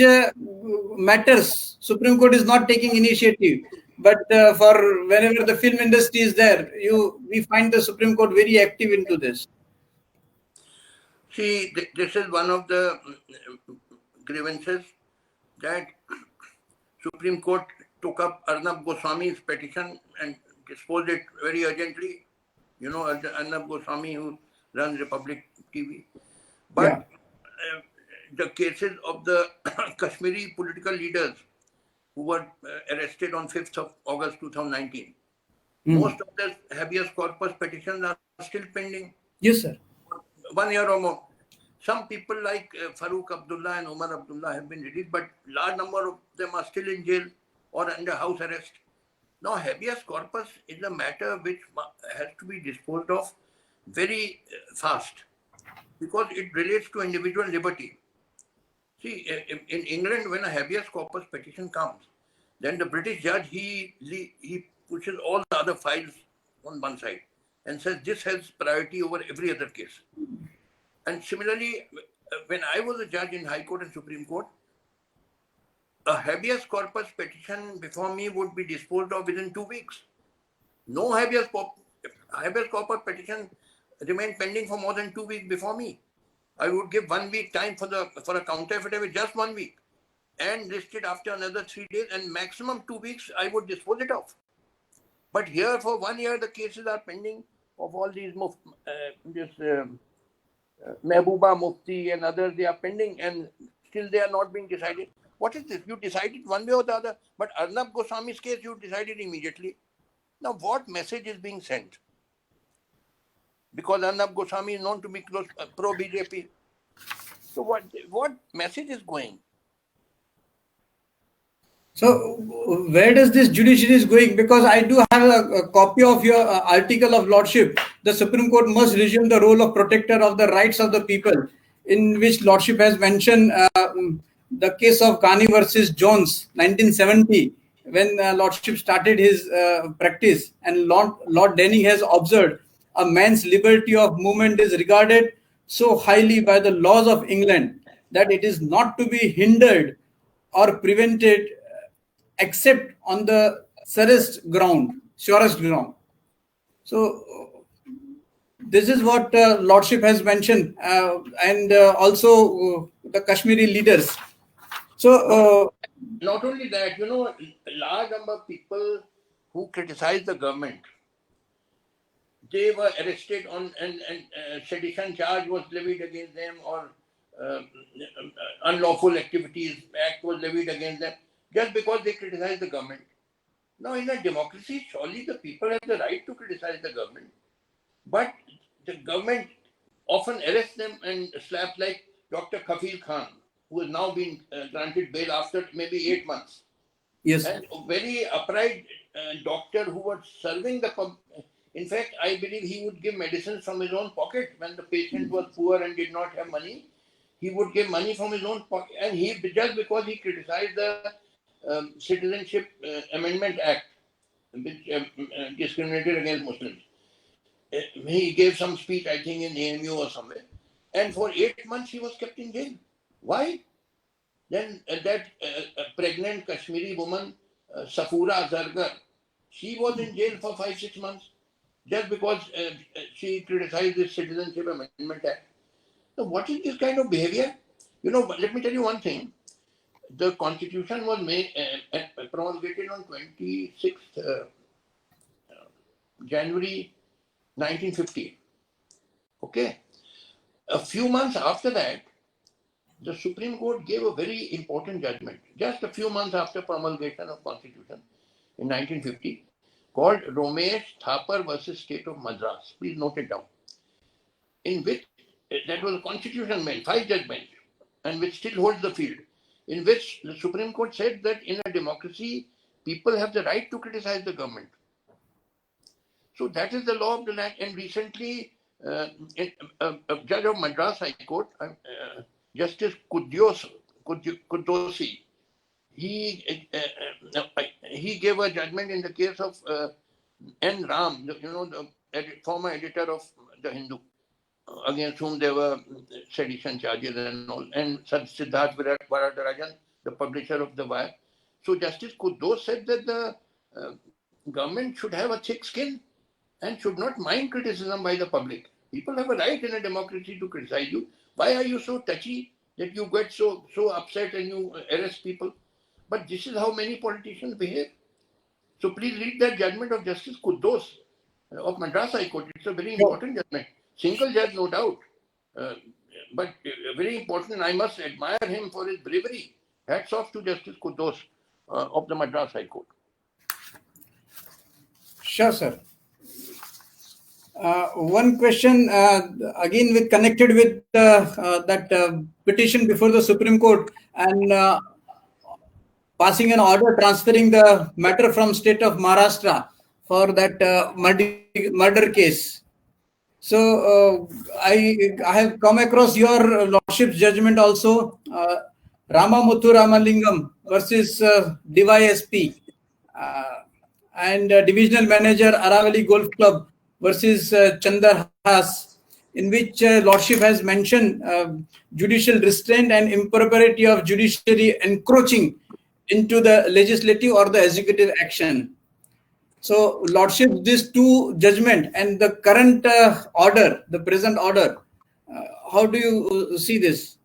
matters, Supreme Court is not taking initiative. But for whenever the film industry is there, we find the Supreme Court very active into this.
See, this is one of the grievances that Supreme Court took up Arnab Goswami's petition and disposed it very urgently. You know, Arnab Goswami, who runs Republic TV. But the cases of the Kashmiri political leaders who were arrested on 5th of August 2019, most of the habeas corpus petitions are still pending.
Yes, sir.
1 year or more. Some people like Farooq Abdullah and Omar Abdullah have been released, but large number of them are still in jail or under house arrest. Now, habeas corpus is a matter which has to be disposed of very fast because it relates to individual liberty. See, in England, when a habeas corpus petition comes, then the British judge, he pushes all the other files on one side and says this has priority over every other case. And similarly, when I was a judge in High Court and Supreme Court, a habeas corpus petition before me would be disposed of within 2 weeks. No habeas corpus petition remained pending for more than 2 weeks before me. I would give 1 week time for a counter affidavit, just 1 week, and list it after another 3 days, and maximum 2 weeks I would dispose it of. But here for 1 year the cases are pending of all these Mehbooba Mufti and others, they are pending and still they are not being decided. What is this? You decided one way or the other, but Arnab Goswami's case you decided immediately. Now what message is being sent? Because Arnab Goswami is known to be close pro-BJP. So what message is going?
So where does this judiciary is going? Because I do have a copy of your article of Lordship. The Supreme Court must resume the role of protector of the rights of the people, in which Lordship has mentioned the case of Ghani versus Jones, 1970, when Lordship started his practice, and Lord Denning has observed a man's liberty of movement is regarded so highly by the laws of England that it is not to be hindered or prevented except on the surest ground. So this is what Lordship has mentioned, and also the Kashmiri leaders. So
not only that, you know, a large number of people who criticize the government, they were arrested on and sedition charge was levied against them, or unlawful activities act was levied against them, just because they criticize the government. Now, in a democracy, surely the people have the right to criticize the government. But the government often arrests them and slaps, like Dr. Kafil Khan, who has now been granted bail after maybe 8 months.
Yes.
And a very upright doctor who was serving the public. In fact, I believe he would give medicines from his own pocket when the patient was poor and did not have money. He would give money from his own pocket, and he, just because he criticized the Citizenship Amendment Act, which discriminated against Muslims. He gave some speech, I think, in AMU or somewhere, and for 8 months he was kept in jail. Why? Then that pregnant Kashmiri woman, Safura Zargar, she was in jail for 5-6 months just because she criticized the Citizenship Amendment Act. So what is this kind of behavior? You know, let me tell you one thing. The Constitution was made promulgated on 26th January 1950. Okay. A few months after that, the Supreme Court gave a very important judgment, just a few months after promulgation of Constitution in 1950, called Romesh Thapar versus State of Madras. Please note it down. In which, that was a constitutional bench, 5-judge bench, and which still holds the field, in which the Supreme Court said that in a democracy, people have the right to criticize the government. So that is the law of the land. And recently, a judge of Madras High Court, Justice Kuddosi, he gave a judgment in the case of N. Ram, the former editor of the Hindu, against whom there were sedition charges and all, and Siddharth Varadarajan, the publisher of The Wire. So Justice Kuddos said that the government should have a thick skin and should not mind criticism by the public. People have a right in a democracy to criticize you. Why are you so touchy that you get so upset and you arrest people? But this is how many politicians behave. So please read that judgment of Justice Kuddos of Madras High Court. It's a very important judgment. Single judge, no doubt. But very important. I must admire him for his bravery. Hats off to Justice Kuddos of the Madras High Court.
Sure, sir. One question again connected with that petition before the Supreme Court and passing an order transferring the matter from state of Maharashtra for that murder case. So I have come across your lordship's judgment also, Ramamuthu Ramalingam versus DYSP and divisional manager Aravali Golf Club versus Chandar Haas, in which lordship has mentioned judicial restraint and impropriety of judiciary encroaching into the legislative or the executive action. So, lordship, these two judgment and the current order, the present order, how do you see this?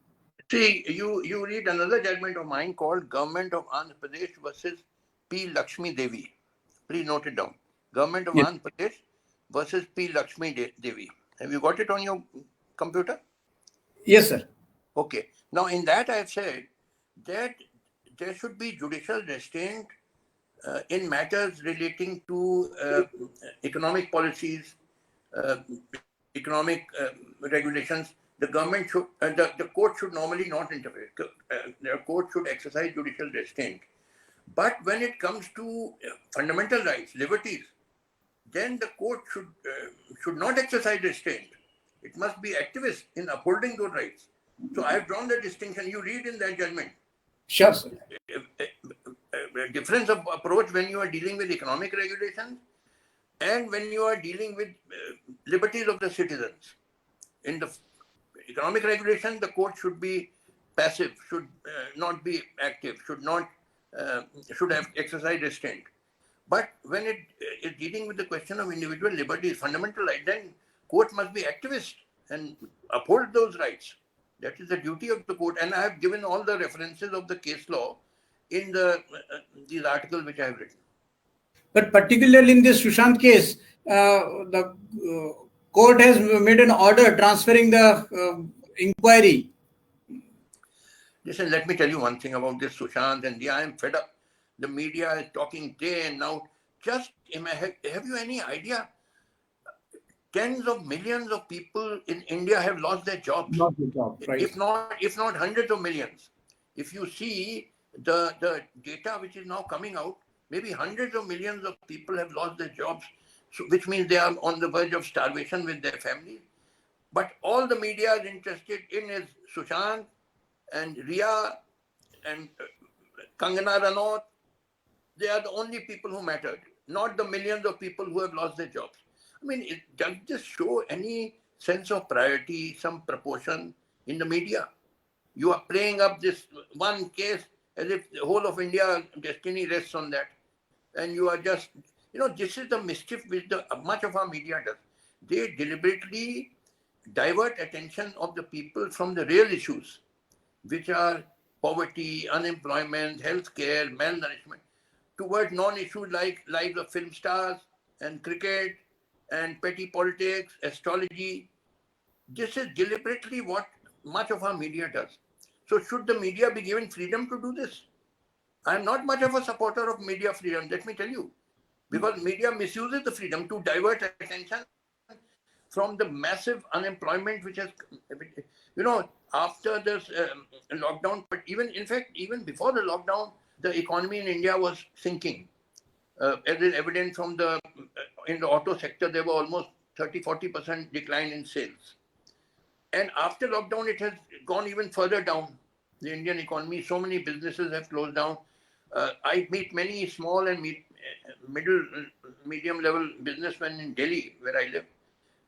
See, you read another judgment of mine called Government of Andhra Pradesh versus P. Lakshmi Devi. Please note it down. Government of Andhra Pradesh versus P. Lakshmi Devi. Have you got it on your computer?
Yes, sir.
Okay. Now, in that I have said that there should be judicial restraint in matters relating to economic policies, economic regulations. The government should, the court should normally not interfere. The court should exercise judicial restraint. But when it comes to fundamental rights, liberties, then the court should not exercise restraint. It must be activist in upholding those rights. So I have drawn the distinction. You read in that judgment.
Sure, sir.
A difference of approach when you are dealing with economic regulations and when you are dealing with liberties of the citizens. In the economic regulation, the court should be passive, should not be active, should have exercise restraint. But when it is dealing with the question of individual liberties, fundamental rights, then court must be activist and uphold those rights. That is the duty of the court. And I have given all the references of the case law in these articles which I have written.
But particularly in this Sushant case, the court has made an order transferring the inquiry.
Listen, let me tell you one thing about this Sushant and I am fed up. The media is talking day and now. Just have you any idea? Tens of millions of people in India have lost their jobs.
Lost their job, right.
If not hundreds of millions. If you see the data which is now coming out, maybe hundreds of millions of people have lost their jobs, so, which means they are on the verge of starvation with their families. But all the media is interested in is Sushant and Riya and Kangana Ranaut. They are the only people who mattered, not the millions of people who have lost their jobs. I mean, does this show any sense of priority, some proportion in the media? You are playing up this one case as if the whole of India's destiny rests on that. And you are just, this is the mischief which much of our media does. They deliberately divert attention of the people from the real issues, which are poverty, unemployment, healthcare, malnourishment, towards non-issues like lives of film stars and cricket and petty politics, astrology. This is deliberately what much of our media does. So should the media be given freedom to do this? I'm not much of a supporter of media freedom, let me tell you, because media misuses the freedom to divert attention from the massive unemployment which has, after this lockdown, but even before the lockdown, the economy in India was sinking. As is evident from in the auto sector, there were almost 30-40% decline in sales. And after lockdown, it has gone even further down. The Indian economy, so many businesses have closed down. I meet many small and medium level businessmen in Delhi, where I live.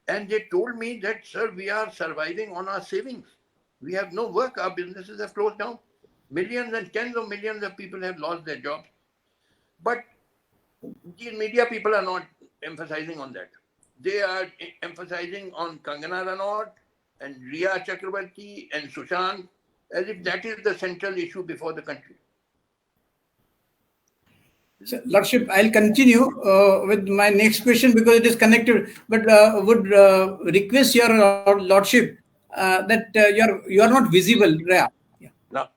And they told me that, sir, we are surviving on our savings. We have no work. Our businesses have closed down. Millions and tens of millions of people have lost their jobs. But these media people are not emphasizing on that. They are emphasizing on Kangana Ranaut and Riya Chakrabarti and Sushant, as if that is the central issue before the country.
So, Lordship, I'll continue with my next question because it is connected. But would request your Lordship that you are not visible. Yeah.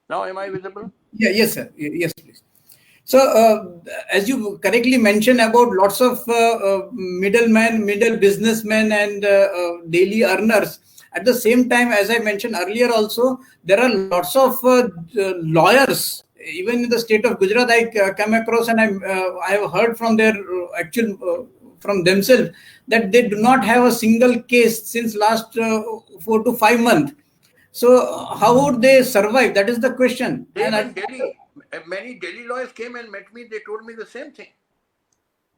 Now am I visible?
Yeah. Yes, sir. Yes, please. So, as you correctly mentioned about lots of middlemen, middle businessmen, and daily earners. At the same time, as I mentioned earlier, also there are lots of lawyers. Even in the state of Gujarat, I come across and I have heard from their actual from themselves that they do not have a single case since last 4 to 5 months. So, how would they survive? That is the question.
Same in Delhi. Many Delhi lawyers came and met me. They told me the same thing,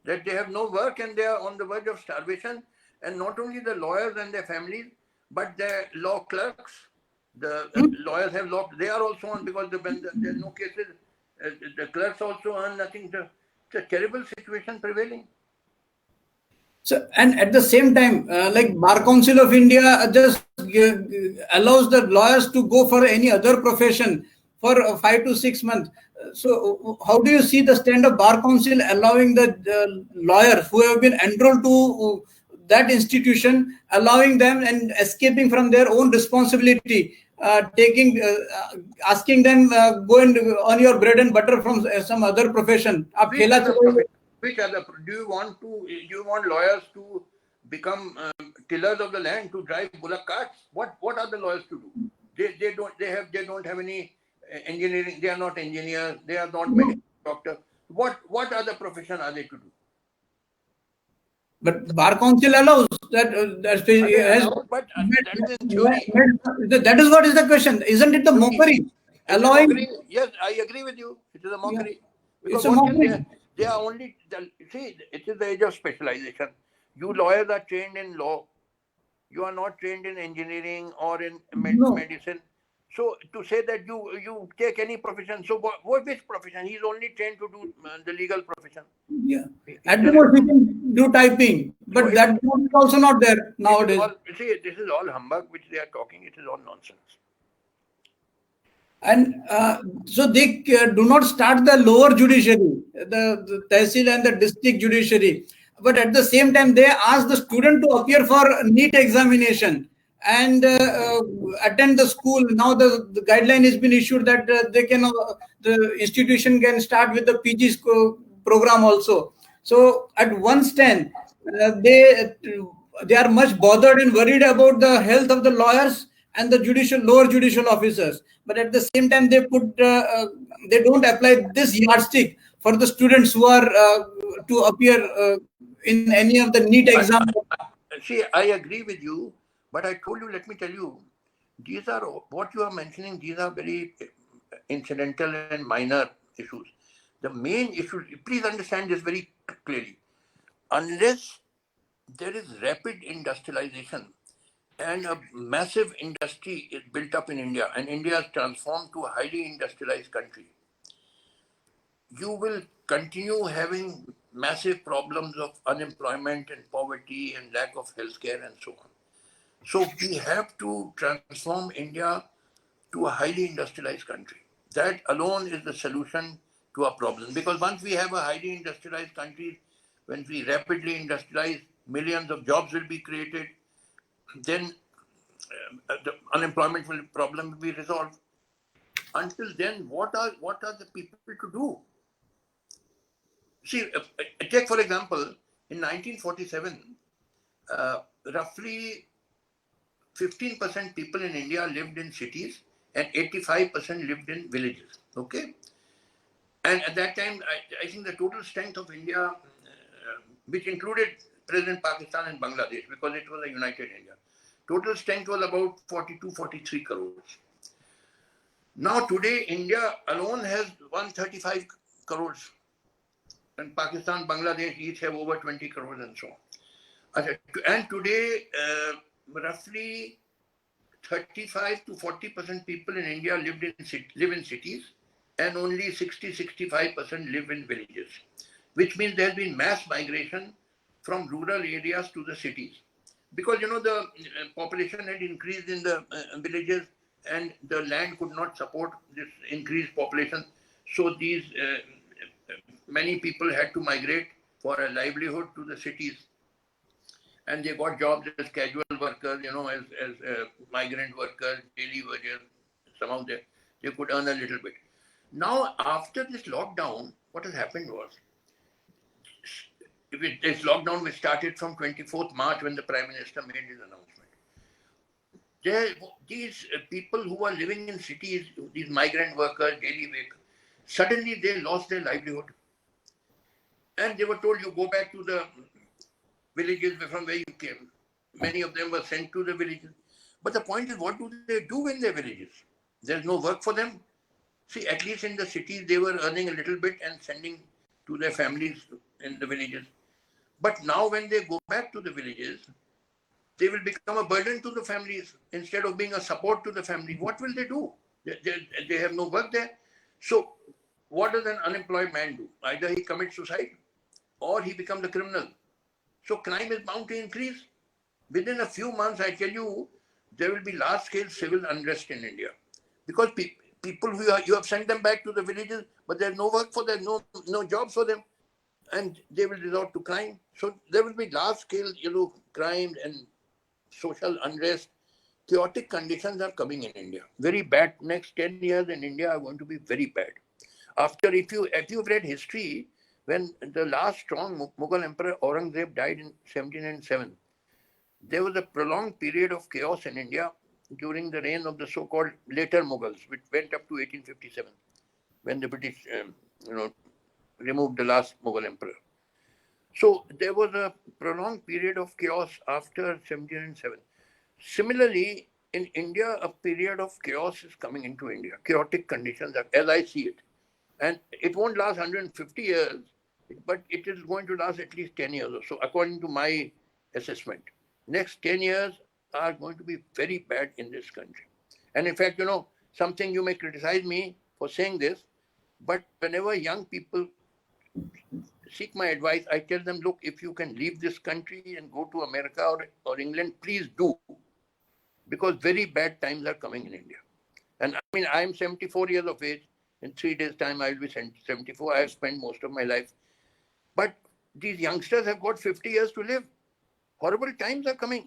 that they have no work and they are on the verge of starvation. And not only the lawyers and their families, but the law clerks. The lawyers have law. They are also on, because when there are no cases, the clerks also earn nothing. It's a terrible situation prevailing.
So, and at the same time, like Bar Council of India just allows the lawyers to go for any other profession for 5 to 6 months. So, how do you see the stand of Bar Council allowing the lawyers who have been enrolled to that institution, allowing them and escaping from their own responsibility, asking them go and on your bread and butter from some other profession?
Which other? Do you want lawyers to become tillers of the land, to drive bullock carts? What are the lawyers to do? They don't have any engineering. They are not engineers. They are not medical doctors. What other profession are they to do?
But Bar Council allows that. That is what is the question, isn't it? The mockery, allowing.
Yes, I agree with you. It is a mockery.
Yeah. Because what can
they are only, see, it is the age of specialization. You lawyers are trained in law. You are not trained in engineering or in medicine. So to say that you take any profession, so which profession? He's only trained to do the legal profession.
Yeah. At the most, he can do typing, but that is also not there nowadays.
See, this is all humbug which they are talking. It is all nonsense.
And so they do not start the lower judiciary, the tehsil and the district judiciary. But at the same time, they ask the student to appear for NEET examination and attend the school. Now the guideline has been issued that the institution can start with the PG program also. So at one stand, they are much bothered and worried about the health of the lawyers and the lower judicial officers, but at the same time they don't apply this yardstick for the students who are to appear in any of the NEET exam.
See, I agree with you, but I told you, let me tell you, these are what you are mentioning. These are very incidental and minor issues. The main issue, please understand this very clearly. Unless there is rapid industrialization and a massive industry is built up in India, and India is transformed to a highly industrialized country, you will continue having massive problems of unemployment and poverty and lack of healthcare and so on. So we have to transform India to a highly industrialized country. That alone is the solution to our problem. Because once we have a highly industrialized country, when we rapidly industrialize, millions of jobs will be created, then the unemployment problem will be resolved. Until then, what are the people to do? See, take for example, in 1947, roughly 15% people in India lived in cities and 85% lived in villages. Okay, and at that time, I think the total strength of India, which included present Pakistan and Bangladesh, because it was a united India, total strength was about 42, 43 crores. Now today, India alone has 135 crores. And Pakistan, Bangladesh each have over 20 crores and so on. And today, roughly 35 to 40% people in India live in cities, and only 60-65% live in villages, which means there has been mass migration from rural areas to the cities. Because, the population had increased in the villages, and the land could not support this increased population. So these many people had to migrate for a livelihood to the cities, and they got jobs as casual workers, as migrant workers, daily wages. Somehow they could earn a little bit. Now, after this lockdown, what has happened was, this lockdown which started from 24th March when the Prime Minister made his announcement. These people who are living in cities, these migrant workers, daily workers, suddenly they lost their livelihood. And they were told, you go back to the villages from where you came. Many of them were sent to the villages. But the point is, what do they do in their villages? There's no work for them. See, at least in the cities, they were earning a little bit and sending to their families in the villages. But now when they go back to the villages, they will become a burden to the families instead of being a support to the family. What will they do? They have no work there. So what does an unemployed man do? Either he commits suicide or he becomes a criminal. So crime is bound to increase. Within a few months, I tell you, there will be large-scale civil unrest in India. Because people you have sent them back to the villages, but there's no work for them, no jobs for them. And they will resort to crime. So there will be large-scale, crime and social unrest. Chaotic conditions are coming in India. Very bad. Next 10 years in India are going to be very bad. If you've read history, when the last strong Mughal Emperor Aurangzeb died in 1707, there was a prolonged period of chaos in India during the reign of the so-called later Mughals, which went up to 1857, when the British, removed the last Mughal emperor. So there was a prolonged period of chaos after 1707. Similarly, in India, a period of chaos is coming into India. Chaotic conditions, as I see it. And it won't last 150 years, but it is going to last at least 10 years or so, according to my assessment. Next 10 years are going to be very bad in this country. And in fact, something you may criticize me for saying this, but whenever young people seek my advice, I tell them, look, if you can leave this country and go to America or England, please do. Because very bad times are coming in India. And I'm 74 years of age. In 3 days' time, I will be 74. I have spent most of my life. But these youngsters have got 50 years to live. Horrible times are coming.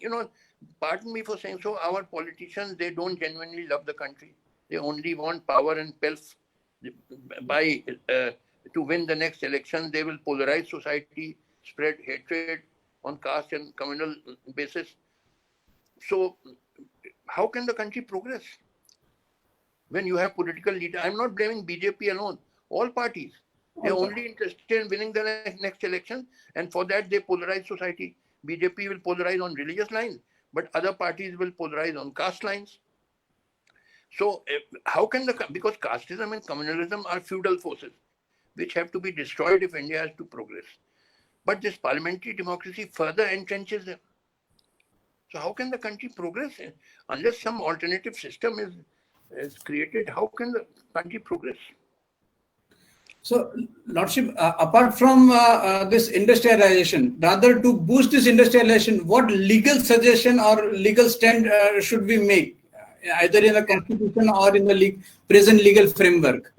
Pardon me for saying so, our politicians, they don't genuinely love the country. They only want power and pelf. To win the next election, they will polarize society, spread hatred on caste and communal basis. So how can the country progress when you have political leaders? I'm not blaming BJP alone. All parties. They're only interested in winning the next election, and for that they polarize society. BJP will polarize on religious lines, but other parties will polarize on caste lines. So how can because casteism and communalism are feudal forces which have to be destroyed if India has to progress. But this parliamentary democracy further entrenches them. So how can the country progress? Unless some alternative system is created, how can the country progress?
So, Lordship, apart from this industrialization, rather to boost this industrialization, what legal suggestion or legal stand should we make, either in the constitution or in the present legal framework?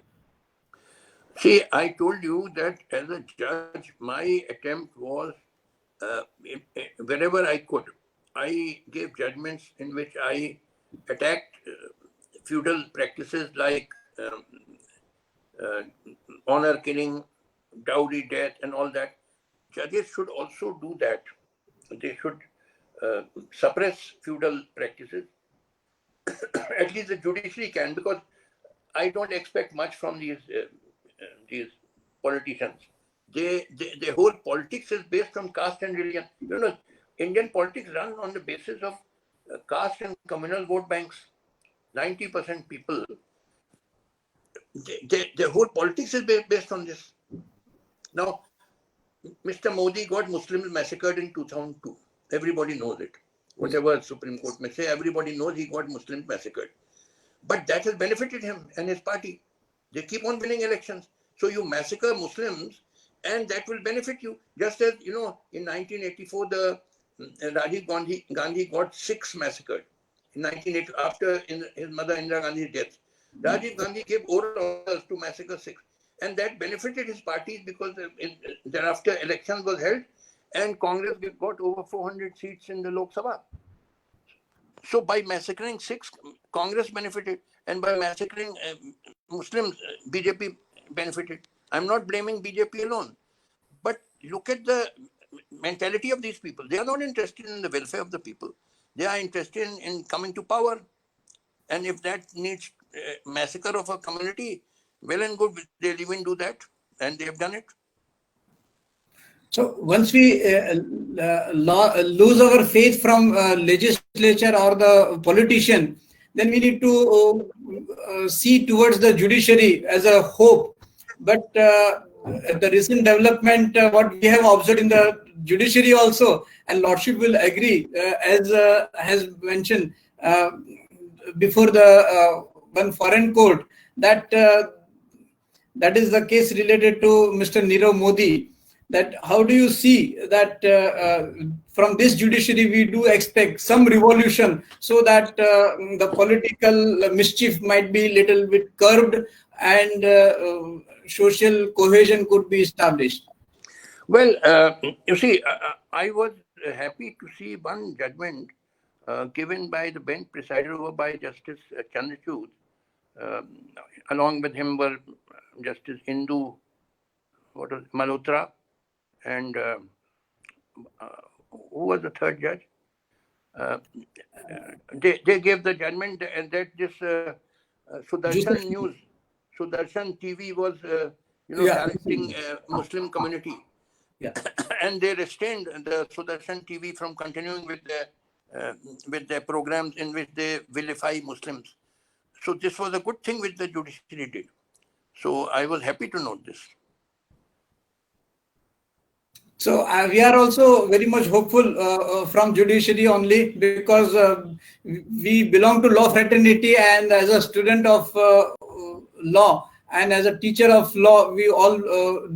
See, I told you that as a judge, my attempt was, wherever I could, I gave judgments in which I attacked feudal practices like honor killing, dowry death, and all that. Judges should also do that. They should suppress feudal practices. At least the judiciary can, because I don't expect much from these politicians. Their whole politics is based on caste and religion. Indian politics run on the basis of caste and communal vote banks. 90% people the whole politics is based on this. Now, Mr. Modi got Muslims massacred in 2002. Everybody knows it. Whatever Supreme Court may say, everybody knows he got Muslims massacred. But that has benefited him and his party. They keep on winning elections. So you massacre Muslims and that will benefit you. Just as, in 1984, the Rajiv Gandhi got Sikhs massacred. In 1980, after his mother Indira Gandhi's death. Rajiv Gandhi gave oral orders to massacre Sikhs. And that benefited his party because thereafter elections was held and Congress got over 400 seats in the Lok Sabha. So by massacring Sikhs, Congress benefited, and by massacring Muslims, BJP benefited. I'm not blaming BJP alone, but look at the mentality of these people. They are not interested in the welfare of the people. They are interested in coming to power. And if that needs massacre of a community, well and good, they'll even do that, and they have done it.
So once we lose our faith from legislature or the politician, then we need to see towards the judiciary as a hope. But the recent development, what we have observed in the judiciary also, and Lordship will agree, as has mentioned before the one foreign court, that that is the case related to Mr. Nirav Modi. That how do you see that from this judiciary we do expect some revolution so that the political mischief might be little bit curbed and social cohesion could be established?
Well, you see, I was happy to see one judgment given by the bench presided over by Justice Chandrachud. Along with him were Justice Indu Malhotra, and who was the third judge? They gave the judgment and that this Sudarshan TV was, targeting Muslim community.
Yeah.
And they restrained the Sudarshan TV from continuing with their programs in which they vilify Muslims. So this was a good thing which the judiciary did. So I was happy to note this.
So we are also very much hopeful from judiciary only because we belong to law fraternity, and as a student of law and as a teacher of law, we all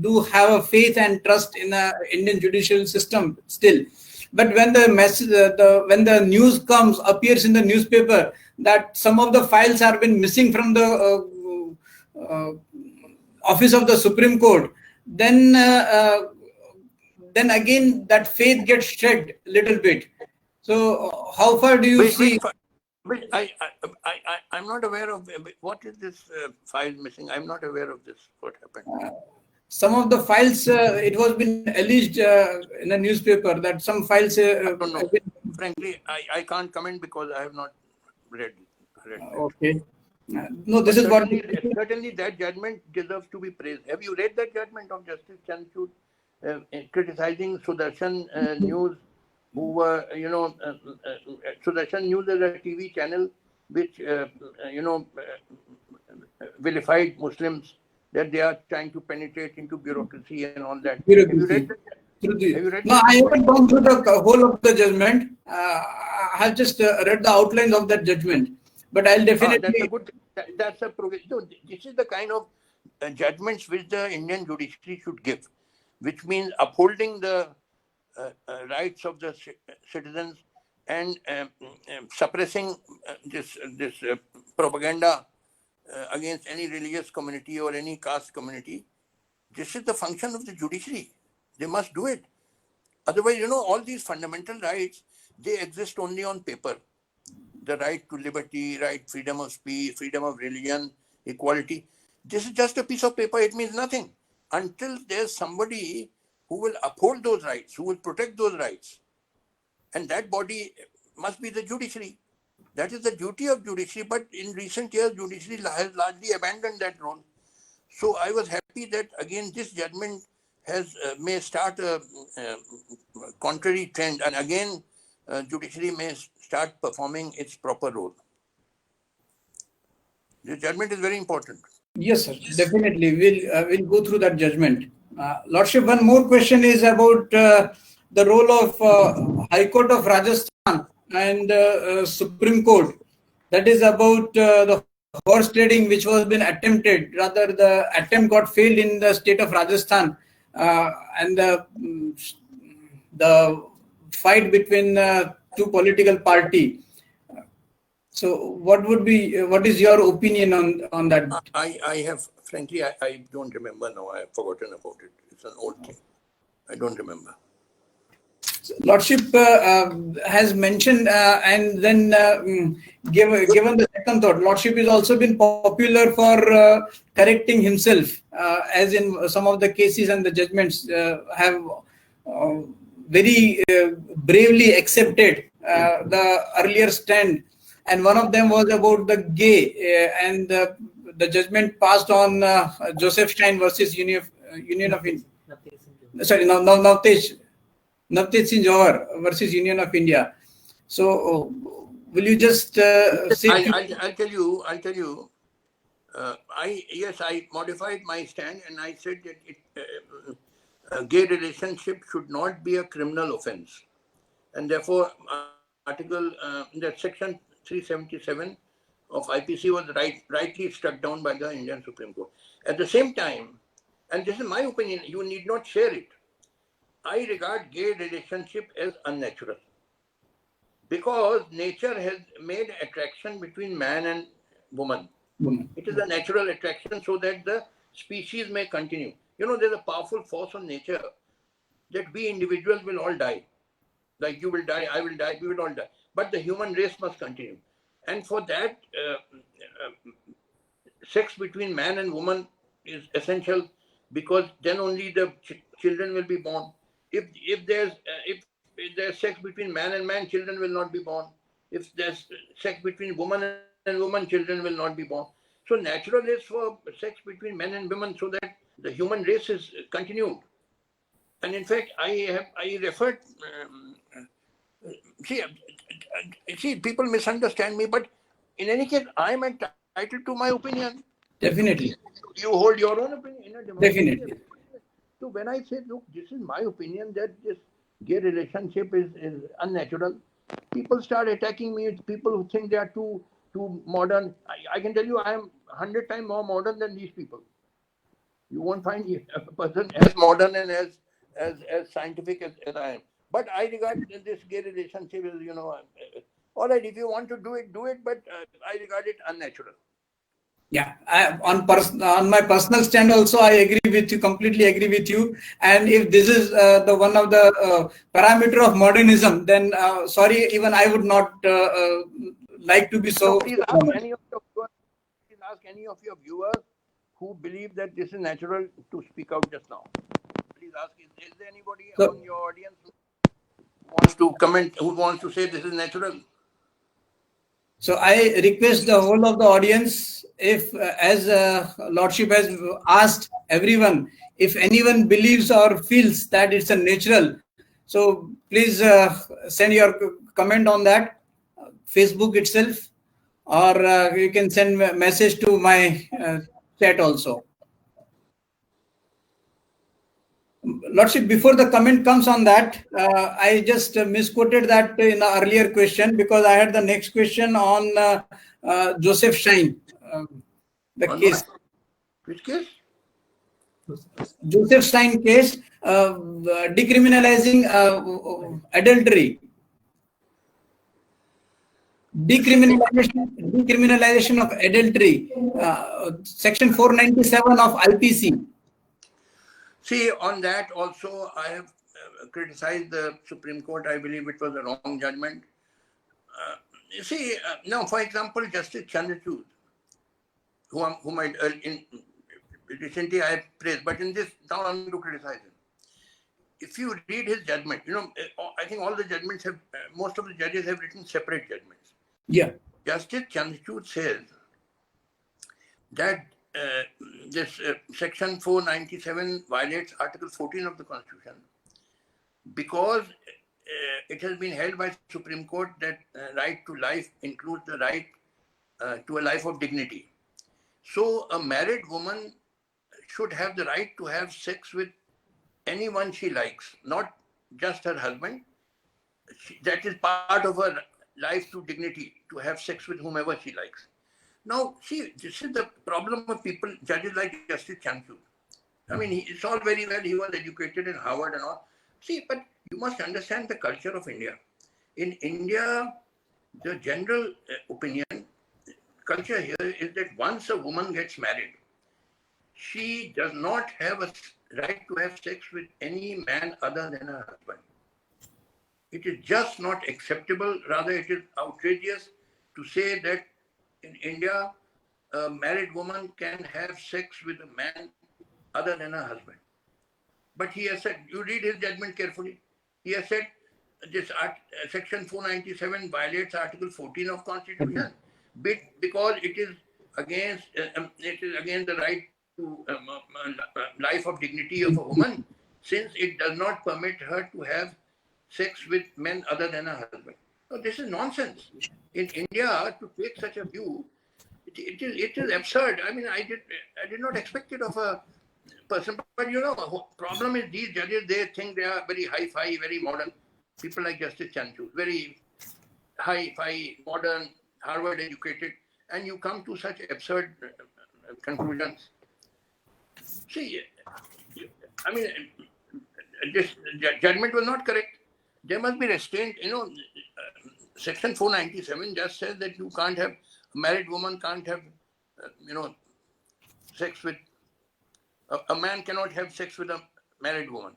do have a faith and trust in the Indian judicial system still. But when the message, when the news appears in the newspaper that some of the files have been missing from the office of the Supreme Court, then again that faith gets shed a little bit. So how far do you see?
I'm not aware of what is this file missing. I'm not aware of this. What happened?
Some of the files, it was been alleged in a newspaper that some files.
I don't know. Frankly, I can't comment because I have not read it.
Okay. No, this is what.
Certainly, that judgment deserves to be praised. Have you read that judgment of Justice Chandrachud criticizing Sudarshan News, who were, Sudarshan News is a TV channel which, vilified Muslims, that they are trying to penetrate into bureaucracy and all that. Have you read that?
No, I haven't gone through the whole of the judgment. I have just read the outlines of that judgment. But I'll definitely.
That's a progress. So this is the kind of judgments which the Indian judiciary should give, which means upholding the rights of the citizens and suppressing this propaganda against any religious community or any caste community. This is the function of the judiciary. They must do it. Otherwise, all these fundamental rights, they exist only on paper. The right to liberty, right, freedom of speech, freedom of religion, equality. This is just a piece of paper. It means nothing until there's somebody who will uphold those rights, who will protect those rights. And that body must be the judiciary. That is the duty of judiciary. But in recent years, judiciary has largely abandoned that role. So I was happy that, again, this judgment may start a contrary trend. And again, judiciary may start performing its proper role. The judgment is very important.
Yes, sir. Definitely, we'll go through that judgment. Lordship, one more question is about the role of High Court of Rajasthan and Supreme Court. That is about the horse trading, which was been attempted. Rather, the attempt got failed in the state of Rajasthan, and the fight between two political party. So, what is your opinion on that?
I have, frankly, I don't remember now. I have forgotten about it. It's an old thing. I don't remember.
Lordship has mentioned and then given the second thought, Lordship has also been popular for correcting himself, as in some of the cases and the judgments have very bravely accepted the earlier stand. And one of them was about the gay, and the judgment passed on Joseph Stein versus Union of India. Sorry, Navtej Singh Johar versus Union of India. So, will you just say?
I'll tell you. I modified my stand and I said that gay relationship should not be a criminal offence, and therefore that section 377 of IPC was rightly struck down by the Indian Supreme Court. At the same time, and this is my opinion, you need not share it, I regard gay relationship as unnatural, because nature has made attraction between man and woman. It is a natural attraction so that the species may continue. You know, there's a powerful force on nature that we individuals will all die. Like you will die, I will die, we will all die. But the human race must continue. And for that, sex between man and woman is essential, because then only the children will be born. If there's sex between man and man, children will not be born. If there's sex between woman and woman, children will not be born. So natural is for sex between men and women so that the human race is continued. And in fact, I referred. See, people misunderstand me, but in any case, I am entitled to my opinion.
Definitely.
You hold your own opinion in a democracy.
Definitely.
So when I say, look, this is my opinion that this gay relationship is unnatural, people start attacking me. It's people who think they are too modern. I can tell you, I am 100 times more modern than these people. You won't find a person as modern and as scientific as I am. But I regard this gay relationship as, all right, if you want to do it, but I regard it unnatural.
Yeah, on my personal stand also, I agree with you, completely agree with you. And if this is the one of the parameter of modernism, then sorry, even I would not like to be so.
Please ask any of your viewers who believe that this is natural to speak out just now. Please ask, is there anybody on your audience who wants to comment, who wants to say this is natural?
So I request the whole of the audience, if as Lordship has asked everyone, if anyone believes or feels that it's a natural, so please send your comment on that, Facebook itself, or you can send a message to my chat also. Lordship, before the comment comes on that, I just misquoted that in the earlier question, because I had the next question on Joseph Stein, the
On
case.
what? Which case?
Joseph Stein case, decriminalizing adultery. Decriminalization of adultery, section 497 of IPC.
See, on that also, I have criticized the Supreme Court. I believe it was a wrong judgment. Now, for example, Justice Chandrachud, whom recently I have praised, but in this, now I'm going to criticize him. If you read his judgment, I think all the judgments have, most of the judges have written separate judgments.
Yeah.
Justice Chandrachud says that this section 497 violates Article 14 of the Constitution, because it has been held by Supreme Court that right to life includes the right to a life of dignity. So a married woman should have the right to have sex with anyone she likes, not just her husband. That is part of her life to dignity, to have sex with whomever she likes. Now, see, this is the problem of people, judges like Justice Chanchud. I mean, it's all very well, he was educated in Harvard and all. See, but you must understand the culture of India. In India, the general opinion, culture here is that once a woman gets married, she does not have a right to have sex with any man other than her husband. It is just not acceptable. Rather, it is outrageous to say that in India, a married woman can have sex with a man other than her husband. But he has said, you read his judgment carefully. He has said this section 497 violates Article 14 of Constitution because it is against the right to life of dignity of a woman, since it does not permit her to have sex with men other than her husband. So this is nonsense. In India, to take such a view, it is absurd. I mean, I did not expect it of a person. But you know, problem is these judges, they think they are very hi-fi, very modern. People like Justice Chanchud, very hi-fi, modern, Harvard educated, and you come to such absurd conclusions. See, I mean, this judgment was not correct. There must be restraint. You know, Section 497 just says that you can't have, a married woman can't have, sex with, a man cannot have sex with a married woman.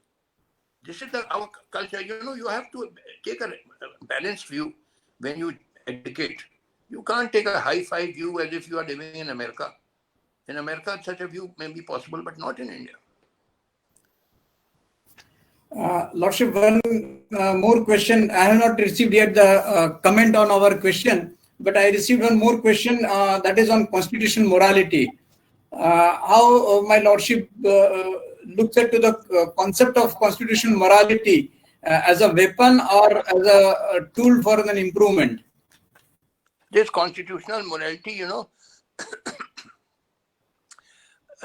This is our culture. You know, you have to take a balanced view when you educate. You can't take a hi-fi view as if you are living in America. In America, such a view may be possible, but not in India.
Lordship, one more question. I have not received yet the comment on our question, but I received one more question that is on constitutional morality. How my Lordship looks into the concept of constitutional morality as a weapon or as a tool for an improvement?
This constitutional morality, you know,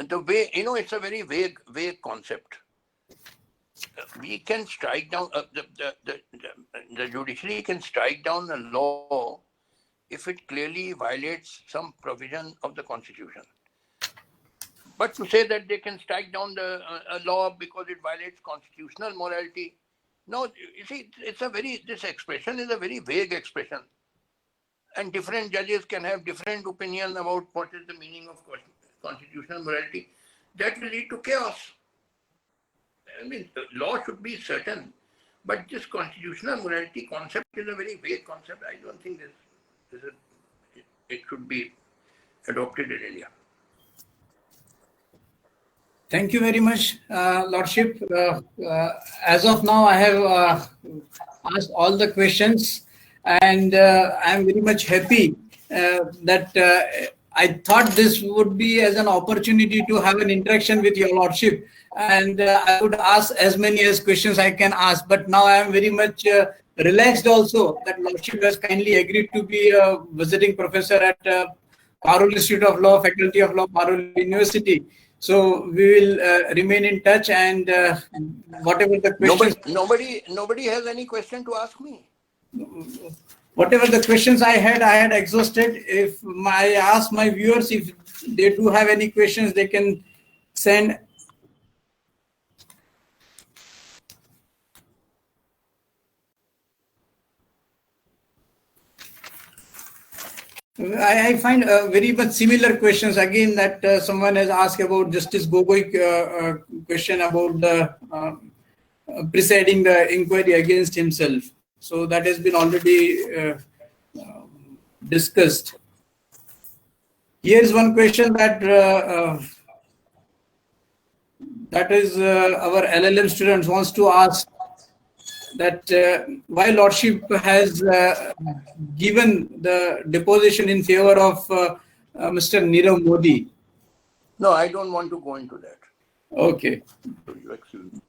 the way, you know, it's a very vague concept. We can strike down, the judiciary can strike down a law if it clearly violates some provision of the Constitution. But to say that they can strike down a law because it violates constitutional morality, no, you see, this expression is a very vague expression. And different judges can have different opinions about what is the meaning of constitutional morality. That will lead to chaos. I mean, the law should be certain, but this constitutional morality concept is a very vague concept. I don't think it should be adopted in India.
Thank you very much, Lordship. As of now, I have asked all the questions, and I am very much happy that I thought this would be as an opportunity to have an interaction with your Lordship, and I would ask as many as questions I can ask. But now I am very much relaxed also that Lordship has kindly agreed to be a visiting professor at Parul Institute of Law, Faculty of Law, Parul University. So we will remain in touch, and whatever the questions.
Nobody has any question to ask me.
Whatever the questions I had exhausted. If I ask my viewers if they do have any questions, they can send. I find very much similar questions again that someone has asked about Justice Gogoi question about the presiding the inquiry against himself. So that has been already discussed. Here's one question that is our LLM students wants to ask, that why Lordship has given the deposition in favor of Mr. Nirav Modi.
No, I don't want to go into that.
Okay.
Excuse me.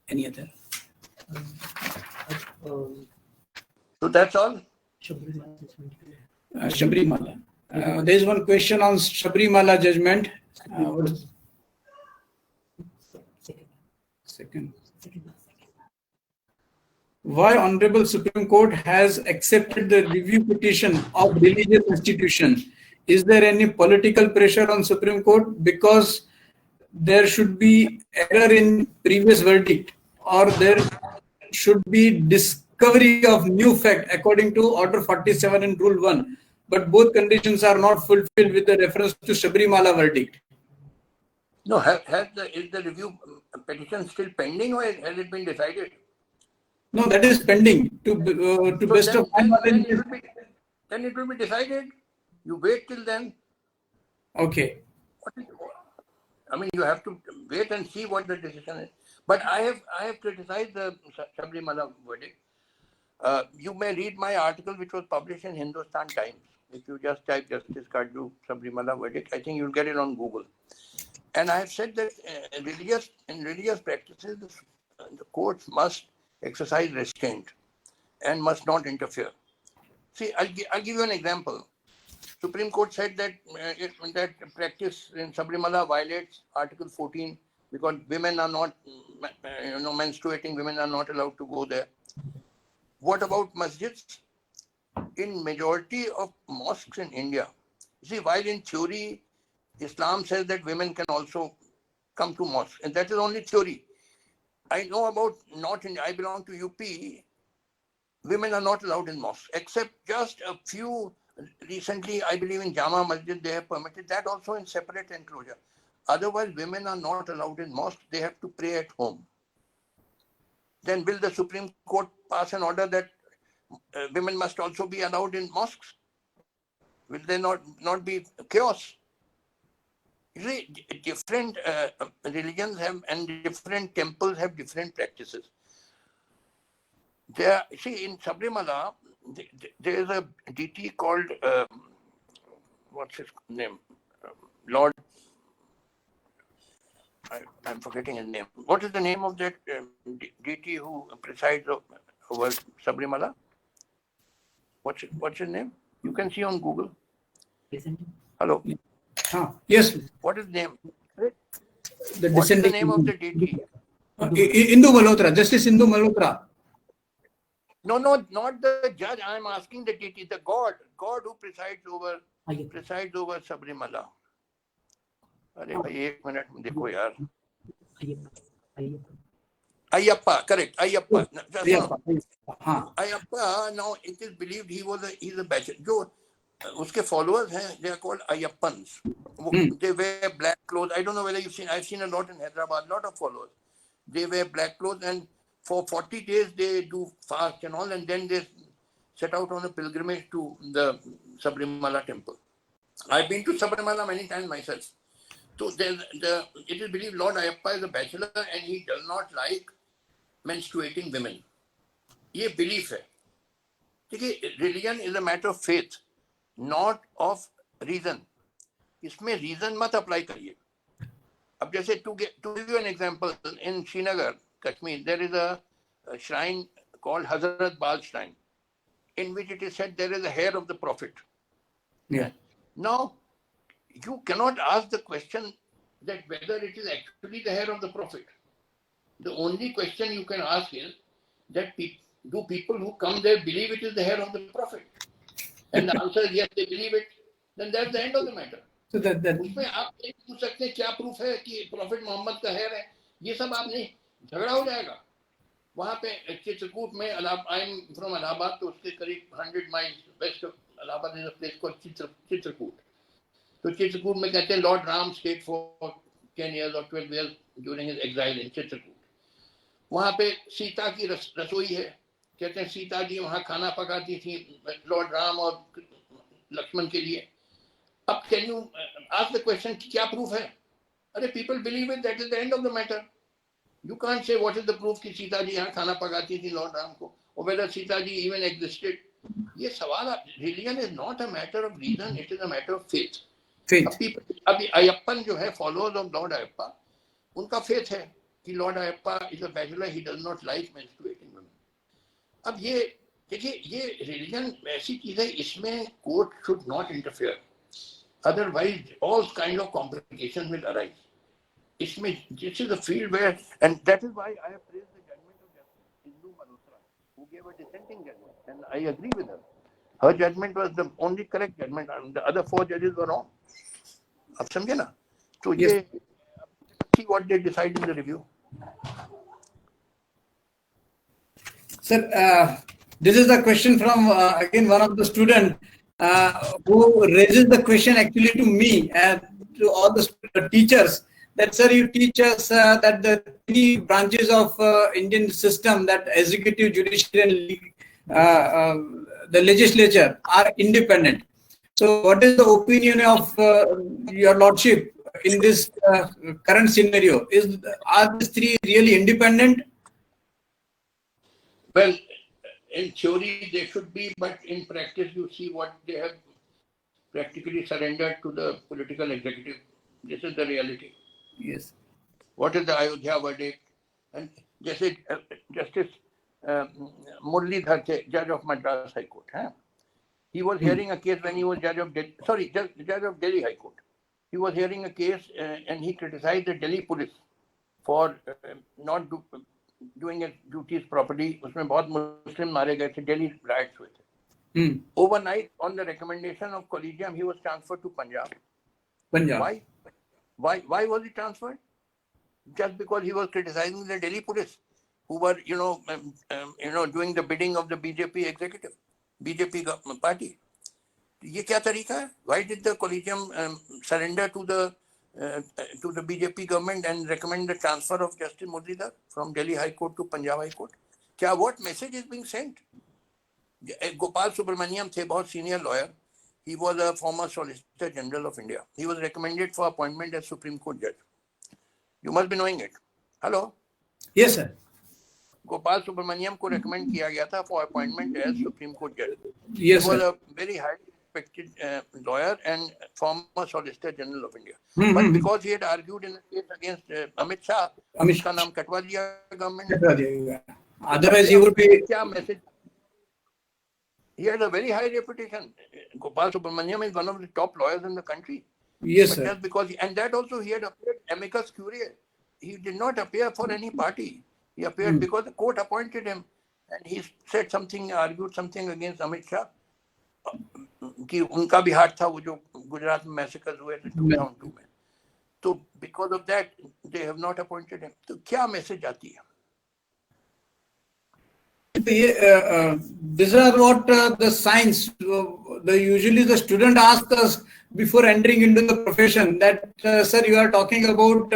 Any other?
So that's all.
Shabrimala. There is one question on Shabrimala judgment. What is second? Why Honorable Supreme Court has accepted the review petition of religious institution? Is there any political pressure on Supreme Court because there should be error in previous verdict, or there should be discovery of new fact according to Order 47 and Rule 1, but both conditions are not fulfilled with the reference to Shabrimala verdict?
No, is the review petition still pending, or has it been decided?
No, that is pending. To best of my knowledge.
Then it will be decided. You wait till then.
Okay.
I mean, you have to wait and see what the decision is. But I have criticized the Shabrimala verdict. You may read my article, which was published in Hindustan Times. If you just type Justice Kaju Shabrimala verdict, I think you'll get it on Google. And I have said that in religious practices, the courts must exercise restraint and must not interfere. See, I'll give you an example. Supreme Court said that that practice in Shabrimala violates Article 14 because women are not, menstruating women are not allowed to go there. What about masjids? In majority of mosques in India, see, while in theory, Islam says that women can also come to mosques, and that is only theory. I know about I belong to UP, women are not allowed in mosques, except just a few. Recently, I believe in Jama Masjid, they have permitted that also in separate enclosure. Otherwise, women are not allowed in mosques, they have to pray at home. Then will the Supreme Court pass an order that women must also be allowed in mosques? Will there not be chaos? You see, different religions have and different temples have different practices. See, in Shabrimala, there is a deity called, what's his name? Lord, I'm forgetting his name. What is the name of that deity who presides over Shabrimala? What's his name? You can see on Google. Hello?
Yes.
What is the name?
What is the
name of the deity?
Indu Malhotra, Justice Indu Malhotra.
No, not the judge. I'm asking the deity, the God who presides over Shabrimala. अरे भाई एक minute में देखो यार. Ayyappa, correct. Ayyappa. Ayyappa. Now it is believed he's a bachelor. उसके followers हैं, they are called Ayyappans. They wear black clothes. I don't know whether you've seen. I've seen a lot in Hyderabad. Lot of followers. They wear black clothes and for 40 days they do fast and all, and then they set out on a pilgrimage to the Shabrimala temple. I've been to Shabrimala many times myself. So it is believed Lord Ayyappa is a bachelor and he does not like menstruating women. ये belief है. देखिए, religion is a matter of faith, not of reason. इसमें reason मत apply करिए. अब जैसे to give you an example, in Srinagar, Kashmir, there is a shrine called Hazrat Bal Shrine, in which it is said there is a hair of the Prophet.
Yeah.
Now, you cannot ask the question that whether it is actually the hair of the Prophet. The only question you can ask is that do people who come there believe it is the hair of the Prophet? And the answer is yes, they believe it. Then that's the end of the matter.
So
उसमें आप नहीं पूछ सकते क्या proof है कि profit Mohammad का hair है. ये सब आप नहीं, झगड़ा हो जाएगा. वहाँ पे चित्रकूट में, आई एम फ्रॉम इलाहाबाद, तो उसके करीब 100 miles west of Allahabad is a place called Chitrakoot. तो चित्रकूट में कहते हैं lord Ram stayed for 10 years or 12 years during his exile in Chitrakoot. वहाँ पे सीता की रसोई है. कहते हैं सीता जी वहाँ खाना पकाती थी लॉर्ड राम और लक्ष्मण के लिए. अब can you ask the question कि क्या प्रूफ है? अरे people believe it, that is the end of the matter. You can't say what is the proof कि सीता जी यहाँ खाना पकाती थी लॉर्ड राम को, और whether Sita ji even existed. ये सवाल, religion is not a matter of reason, it is a matter of faith. अभी अयप्पन जो है, फॉलोअर्स ऑफ लॉर्ड अयप्पा, उनका फेथ है कि Lord Ayyappa is a bachelor, he does not like menstruating women. अब ये देखिए ये रिलीजन ऐसी चीज है, इसमें court should not interfere, otherwise all kind of complication will arise. इसमें this is a field where, and that is why I have praised the judgment of Justice Indu Malhotra who gave a dissenting judgment, and I agree with her. Her judgment was the only correct judgment, and the other 4 judges were wrong. आप समझे ना? तो
Yes.
ये see what they decide in the review.
Sir, this is a question from again one of the student who raises the question actually to me and to all the teachers, that sir, you teach us that the 3 branches of Indian system, that executive, judiciary, and the legislature, are independent. So what is the opinion of your lordship in this current scenario? Are these 3 really independent?
Well, in theory they should be, but in practice you see what they have practically surrendered to the political executive. This is the reality.
Yes.
What is the Ayodhya verdict? And जैसे Justice Muralidhar, judge of Madras High Court, he was hearing a case when he was judge of Delhi High Court. He was hearing a case and he criticized the Delhi police for not doing its duties properly. उसमें बहुत मुस्लिम मारे गए थे, Delhi riots हुए थे. Overnight, on the recommendation of Collegium, he was transferred to Punjab. Why was he transferred? Just because he was criticizing the Delhi police, who were, doing the bidding of the BJP executive, BJP party. ये क्या तरीका है? Why did the Collegium surrender to the BJP government and recommend the transfer of Justice Muralidhar from Delhi High Court to Punjab High Court? What message is being sent? Gopal Subramaniam थे बहुत senior lawyer. He was a former Solicitor General of India. He was recommended for appointment as Supreme Court judge. You must be knowing it. Hello?
Yes, sir.
Gopal Subramaniam को recommend किया गया था for appointment as Supreme Court judge.
Yes,
he was
sir.
a very highly respected lawyer and former Solicitor General of India. But because he had argued in a case against Amit Shah, उसका नाम कटवा दिया government.
Otherwise, he would be.
क्या message? He had a very high reputation. Gopal Subramaniam is one of the top lawyers in the country.
Yes,
but
sir.
Just because, and that also he had appeared amicus curiae. He did not appear for any party. He appeared because the court appointed him, and he said something, argued something against Amit Shah. कि उनका भी हाथ था वो जो गुजरात में massacres हुए थे 2002 में. तो because of that they have not appointed him. तो क्या मैसेज आती है?
These are what the signs. Usually the student asks us before entering into the profession that, sir, you are talking about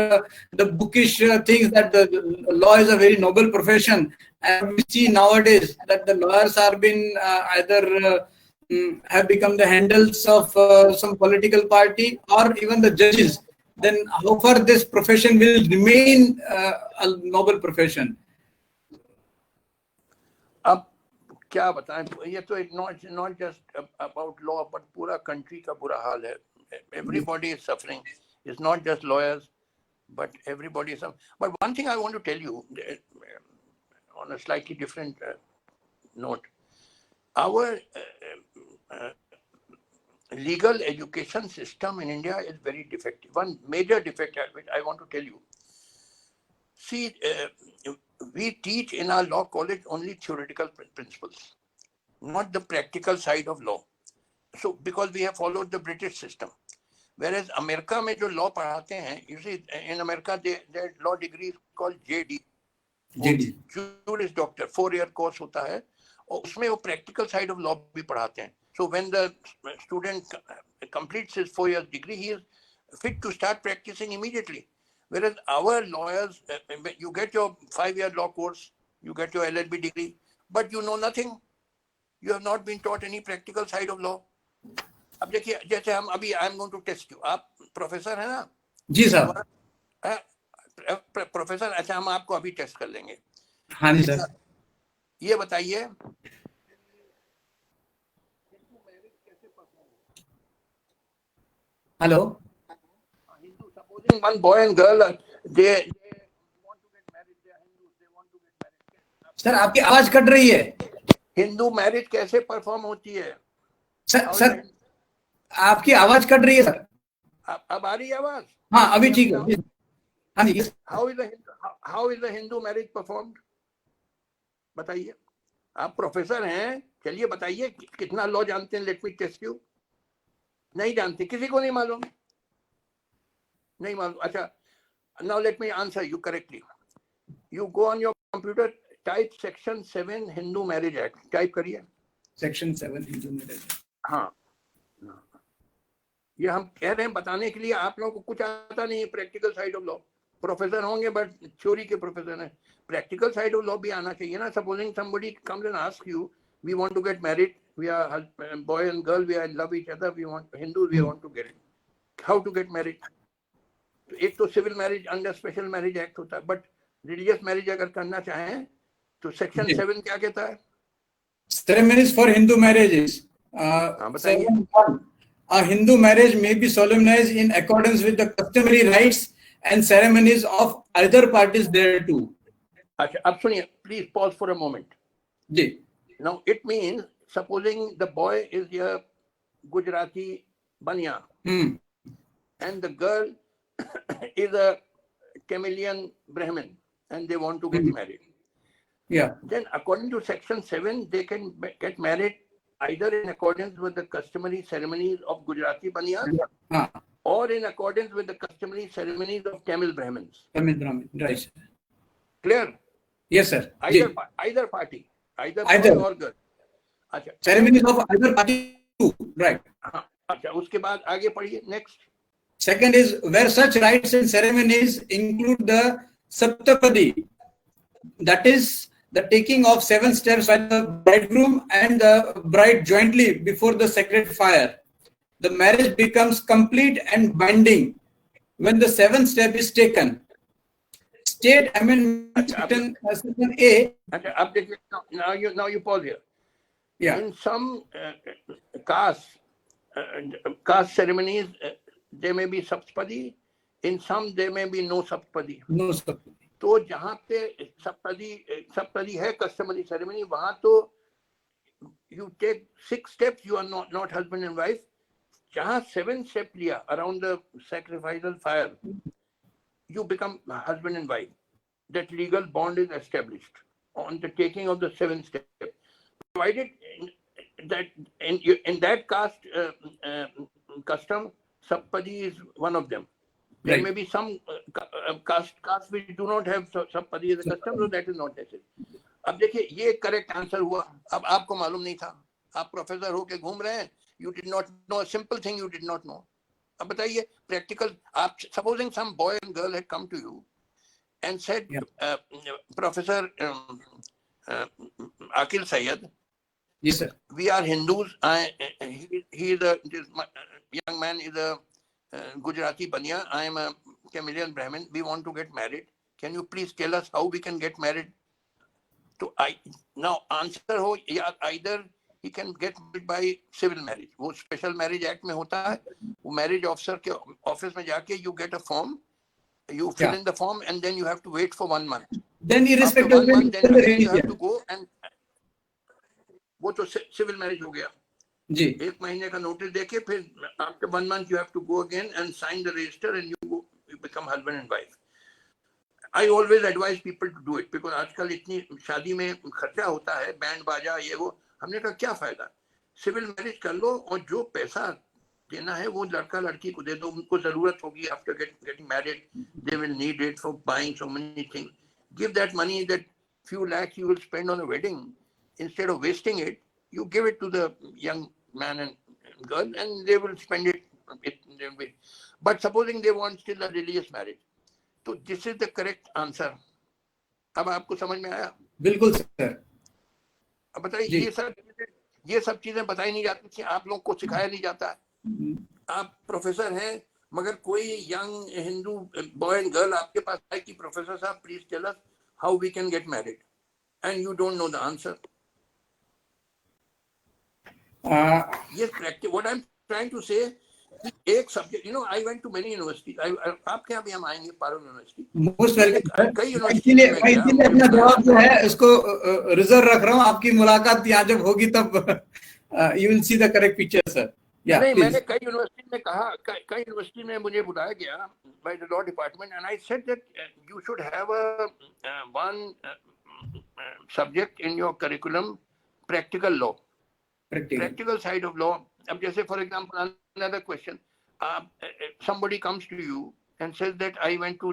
the bookish things, that the law is a very noble profession. And we see nowadays that the lawyers are been either have become the handles of some political party or even the judges. Then how far this profession will remain a noble profession?
अब क्या बताएं, ये तो not just about law, but पूरा country का बुरा हाल है. Everybody is suffering. It's not just lawyers, but everybody is suffering. But one thing I want to tell you on a slightly different note, our legal education system in India is very defective. One major defect which I want to tell you. See, we teach in our law college only theoretical principles, not the practical side of law. So, because we have followed the British system, whereas America में जो law पढ़ाते हैं, you see, in America their law degree is called JD, Juris Doctor, 4-year course होता है, और उसमें वो practical side of law भी पढ़ाते हैं. So when the student completes his 4-year degree, he is fit to start practicing immediately. Whereas our lawyers, you get your 5-year law course, you get your LLB degree, but you know nothing. You have not been taught any practical side of law. अब देखिए, जैसे हम अभी I am going to test you. आप professor है ना?
जी साहब.
Professor, अच्छा हम आपको अभी टेस्ट कर लेंगे.
हाँ जी सर.
ये बताइए,
hello.
Supposing one boy and girl, they want to get married, they are Hindus, they want to get married.
Sir आपकी आवाज कट रही है.
हिंदू मैरिज कैसे परफॉर्म होती है?
सर आपकी आवाज कट रही है सर।
अब आ रही है आवाज?
हाँ अभी ठीक है। हाँ जी।
How is the Hindu marriage performed? बताइए, आप प्रोफेसर हैं, चलिए बताइए कितना लॉ जानते हैं? Let me test you. नहीं जानते, किसी को नहीं मालूम, नहीं मालूम। अच्छा, now let me answer you correctly. You go on your computer, type section 7 Hindu Marriage Act, type करिए
सेक्शन 7 हिंदू मैरिज।
हाँ, ये हम कह रहे हैं बताने के लिए, आप लोगों को कुछ आता नहीं है practical side of law. Professor होंगे बट थ्योरी के प्रोफेसर हैं, प्रैक्टिकल साइड ऑफ लॉ भी आना चाहिए ना। Supposing somebody comes and asks you, we want to get married, we are boy and girl, we are in love each other, we want Hindus, we want to get it, how to get married? एक तो civil marriage under special marriage act होता है, but religious marriage अगर करना चाहें तो section 7 क्या कहता है?
Ceremonies for Hindu marriages. A Hindu marriage may be solemnized in accordance with the customary rites and ceremonies of either parties thereto.
अच्छा, अब सुनिए, please pause for a moment
ji.
Now it means supposing the boy is a Gujarati Bania and the girl is a Tamilian Brahmin and they want to get married.
Yeah.
Then according to section 7, they can get married either in accordance with the customary ceremonies of Gujarati Baniyas or in accordance with the customary ceremonies of Tamil Brahmins.
Tamil Brahmin, right.
Clear?
Yes, sir.
Either party, either boy or girl. अच्छा,
ceremonies of either party too, right.
हाँ, अच्छा, उसके बाद आगे पढ़िए next.
Second is where such rites and ceremonies include the Saptapadi, that is the taking of 7 steps by the bridegroom and the bride jointly before the sacred fire. The marriage becomes complete and binding when the 7th step is taken. State Amendment Section A.
अच्छा, अब देखिए, now you pause here.
Yeah.
In some caste ceremonies, there may be saptapadi. In some there may be no saptapadi.
No saptapadi.
तो जहाँ पे saptapadi है customary ceremony, वहाँ तो you take 6 steps, you are not husband and wife. जहाँ 7 steps लिया around the sacrificial fire, you become husband and wife. That legal bond is established on the taking of the 7th step, provided that in that caste custom, saptapadi is one of them. There may be some caste which do not have saptapadi as a custom, so that is not necessary. अब देखिए, ये correct answer हुआ। अब आपको मालूम नहीं था, आप प्रोफेसर होके घूम रहे हैं, you did not know a simple thing, you did not know. अब बताइए प्रैक्टिकल, आप supposing some boy and girl had come to you and said, Professor Akil Syed,
yes sir,
we are Hindus. This young man is a Gujarati Baniya. I am a Tamilian Brahmin. We want to get married. Can you please tell us how we can get married? So now answer हो, either he can get married by civil marriage. वो special marriage act में होता है, वो marriage officer के office में जाके you get a form, you fill in the form and then you have to wait for 1 month.
Then irrespective
of 1 month, then again you have to go and वो तो civil marriage हो गया जी। 1 महीने का notice देके फिर after 1 month you have to go again and sign the register and you become husband and wife. I always advise people to do it because आजकल इतनी शादी में खर्चा होता है, बैंड बाजा ये वो, हमने कहा क्या फायदा, सिविल मैरिज कर लो और जो पैसा देना है वो लड़का लड़की को दे दो, उनको जरूरत होगी after getting married, they will need it for buying so many things. Give that money, that few lakhs you will spend on a wedding, instead of wasting it, you give it to the young man and girl and they will spend it. But supposing they want still a religious marriage, तो this is the correct answer. अब आपको समझ में आया? बिल्कुल sir. अब बताइए, ये सब चीजें बताई नहीं जाती थी, आप लोगों को सिखाया नहीं जाता है। आप प्रोफेसर हैं, मगर कोई young Hindu boy and girl आपके पास आए कि प्रोफेसर साहब please tell us how we can get married, and you don't know the answer. Yes, correct. What I'm trying to say, एक subject, I went to many universities. आपके यहाँ भी हम आएंगे, पारुल यूनिवर्सिटी।
Most welcome.
कई university में
मैं इसीलिए अपना जवाब जो है उसको रिजर्व रख रहा हूँ, आपकी मुलाकात यहाँ जब होगी तब you will see the correct picture sir.
नहीं, मैंने कई यूनिवर्सिटी में कहा, कई यूनिवर्सिटी में मुझे बुलाया गया by the law department, and I said that you should have one subject in your curriculum, practical law, practical side of law. अब जैसे for example another question, somebody comes to you and says that I went to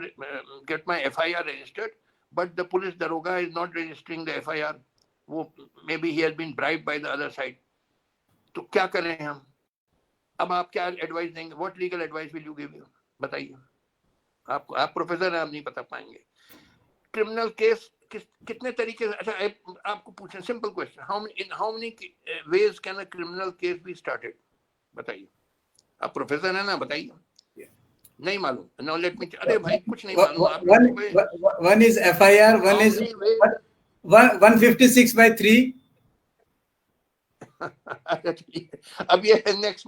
get my FIR registered, but the police daroga is not registering the FIR. Maybe he has been bribed by the other side. तो क्या करें हम? अब आप क्या advice देंगे? What legal advice will you give you? बताइए। आप प्रोफेसर हैं, आप नहीं बता पाएंगे। क्रिमिनल केस कितने तरीके से, अच्छा आपको पूछें simple question, in how many ways can a criminal case be started? बताइए। आप प्रोफेसर है ना, बताइए। नहीं मालूम, नो लेट मी, अरे भाई कुछ नहीं मालूम।
One is FIR, one is 156/3।
अब ये नेक्स्ट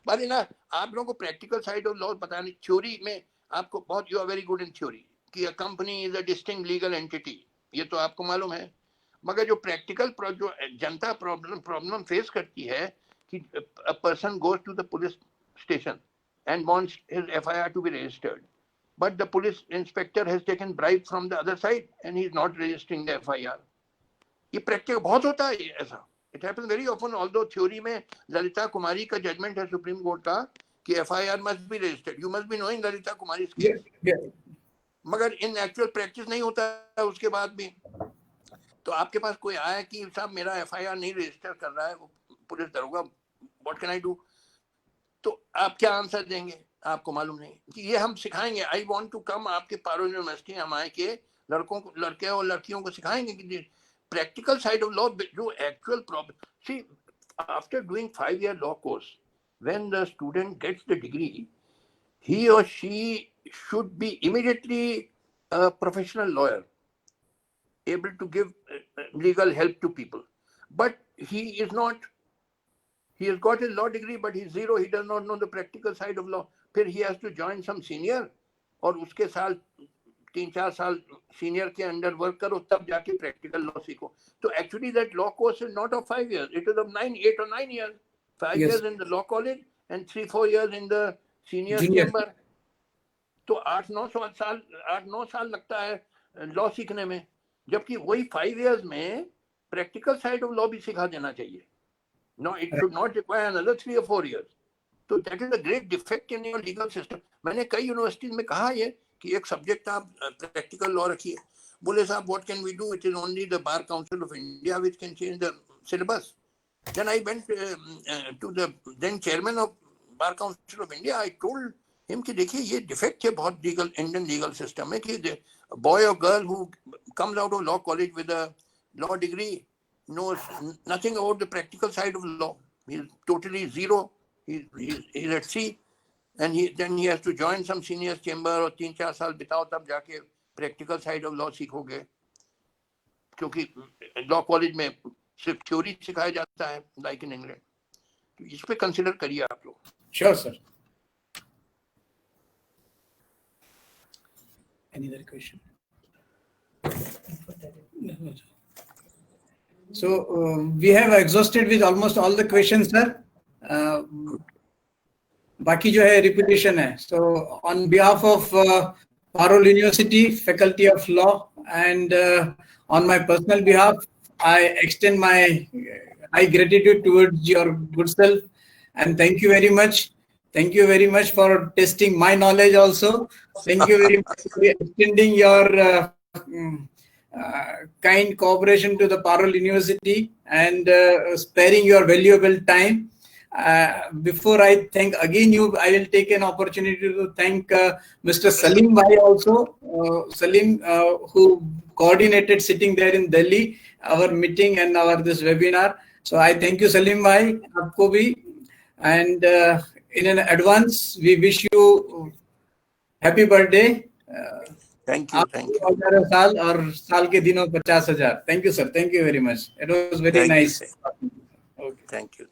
बारी ना, आप लोगों को प्रैक्टिकल साइड ऑफ लॉ पता नहीं। थ्योरी में आपको बहुत, you are very good in theory कि a company is a distinct legal entity, ये तो आपको मालूम है। मगर जो प्रैक्टिकल जो जनता प्रॉब्लम फेस करती है कि a person goes to the police station and wants his FIR to be registered, but the police inspector has taken bribe from the other side and he is not registering the FIR. ये practical बहुत होता है ऐसा। It happens very often, although theory में ललिता कुमारी का judgement है supreme court का कि FIR must be registered. You must be knowing Lalita Kumari case. मगर इन एक्चुअल प्रैक्टिस नहीं होता है उसके बाद भी। तो आपके पास कोई आया कि साहब मेरा FIR नहीं रजिस्टर कर रहा है, वो पुलिस दरोगा, what can I do? तो आप क्या आंसर देंगे? आपको मालूम नहीं कि ये हम सिखाएंगे। आई वांट टू कम आपके पारुल यूनिवर्सिटी, हम आए के लड़के और लड़कियों को सिखाएंगे कि प्रैक्टिकल साइड ऑफ लॉ, जो actual problem. See, after doing 5-year law course, when the student gets the degree, he और she should be immediately a professional lawyer, able to give legal help to people, but he is not. He has got his law degree, but he's zero. He does not know the practical side of law. फिर he has to join some senior, और उसके साल 3-4 साल senior के under work करो, तब जाके practical law सीखो। तो actually that law course is not of 5 years, it is of 8 or 9 years. 5 years in the law college and 3-4 years in the senior chamber. तो 8-9 साल लगता है लॉ सीखने में, जबकि वही 5 years में प्रैक्टिकल साइड ऑफ लॉ भी सिखा देना चाहिए। No, it should not require another 3 or 4 years. So that is a great defect in your legal system. मैंने कई यूनिवर्सिटीज में कहा ये कि एक सब्जेक्ट आप प्रैक्टिकल लॉ रखिए। बोले साहब what can we do? It is only the Bar Council of India which can change the syllabus. Then I went to the then chairman of Bar Council of India. I told him कि देखिए ये defect है बहुत legal, Indian legal system में कि boy or girl who comes out of law college with a law degree knows nothing about the practical side of law. He's totally zero. He's at sea, and then he has to join some senior chamber, और 3-4 साल बिताओ तब जाके practical side of law सीखोगे, क्योंकि law college में सिर्फ theory सिखाया जाता है like in England. तो इस पे कंसिडर करिए आप लोग।
Sure sir. Any other question? So we have exhausted with almost all the questions, sir. बाकी जो है repetition है. So on behalf of Parul University, Faculty of Law, and on my personal behalf, I extend my high gratitude towards your good self, and thank you very much. Thank you very much for testing my knowledge also. Thank you very much for extending your kind cooperation to the Parul University and sparing your valuable time. Before I thank again you, I will take an opportunity to thank Mr. Salim Bhai also. Salim, who coordinated sitting there in Delhi, our meeting and our this webinar. So I thank you, Salim Bhai, आपको भी, and in an advance, we wish you happy birthday.
Thank you.
11 साल और साल के दिनों 50,000. Thank you, sir. Thank you very much. It was very nice.
Thank you.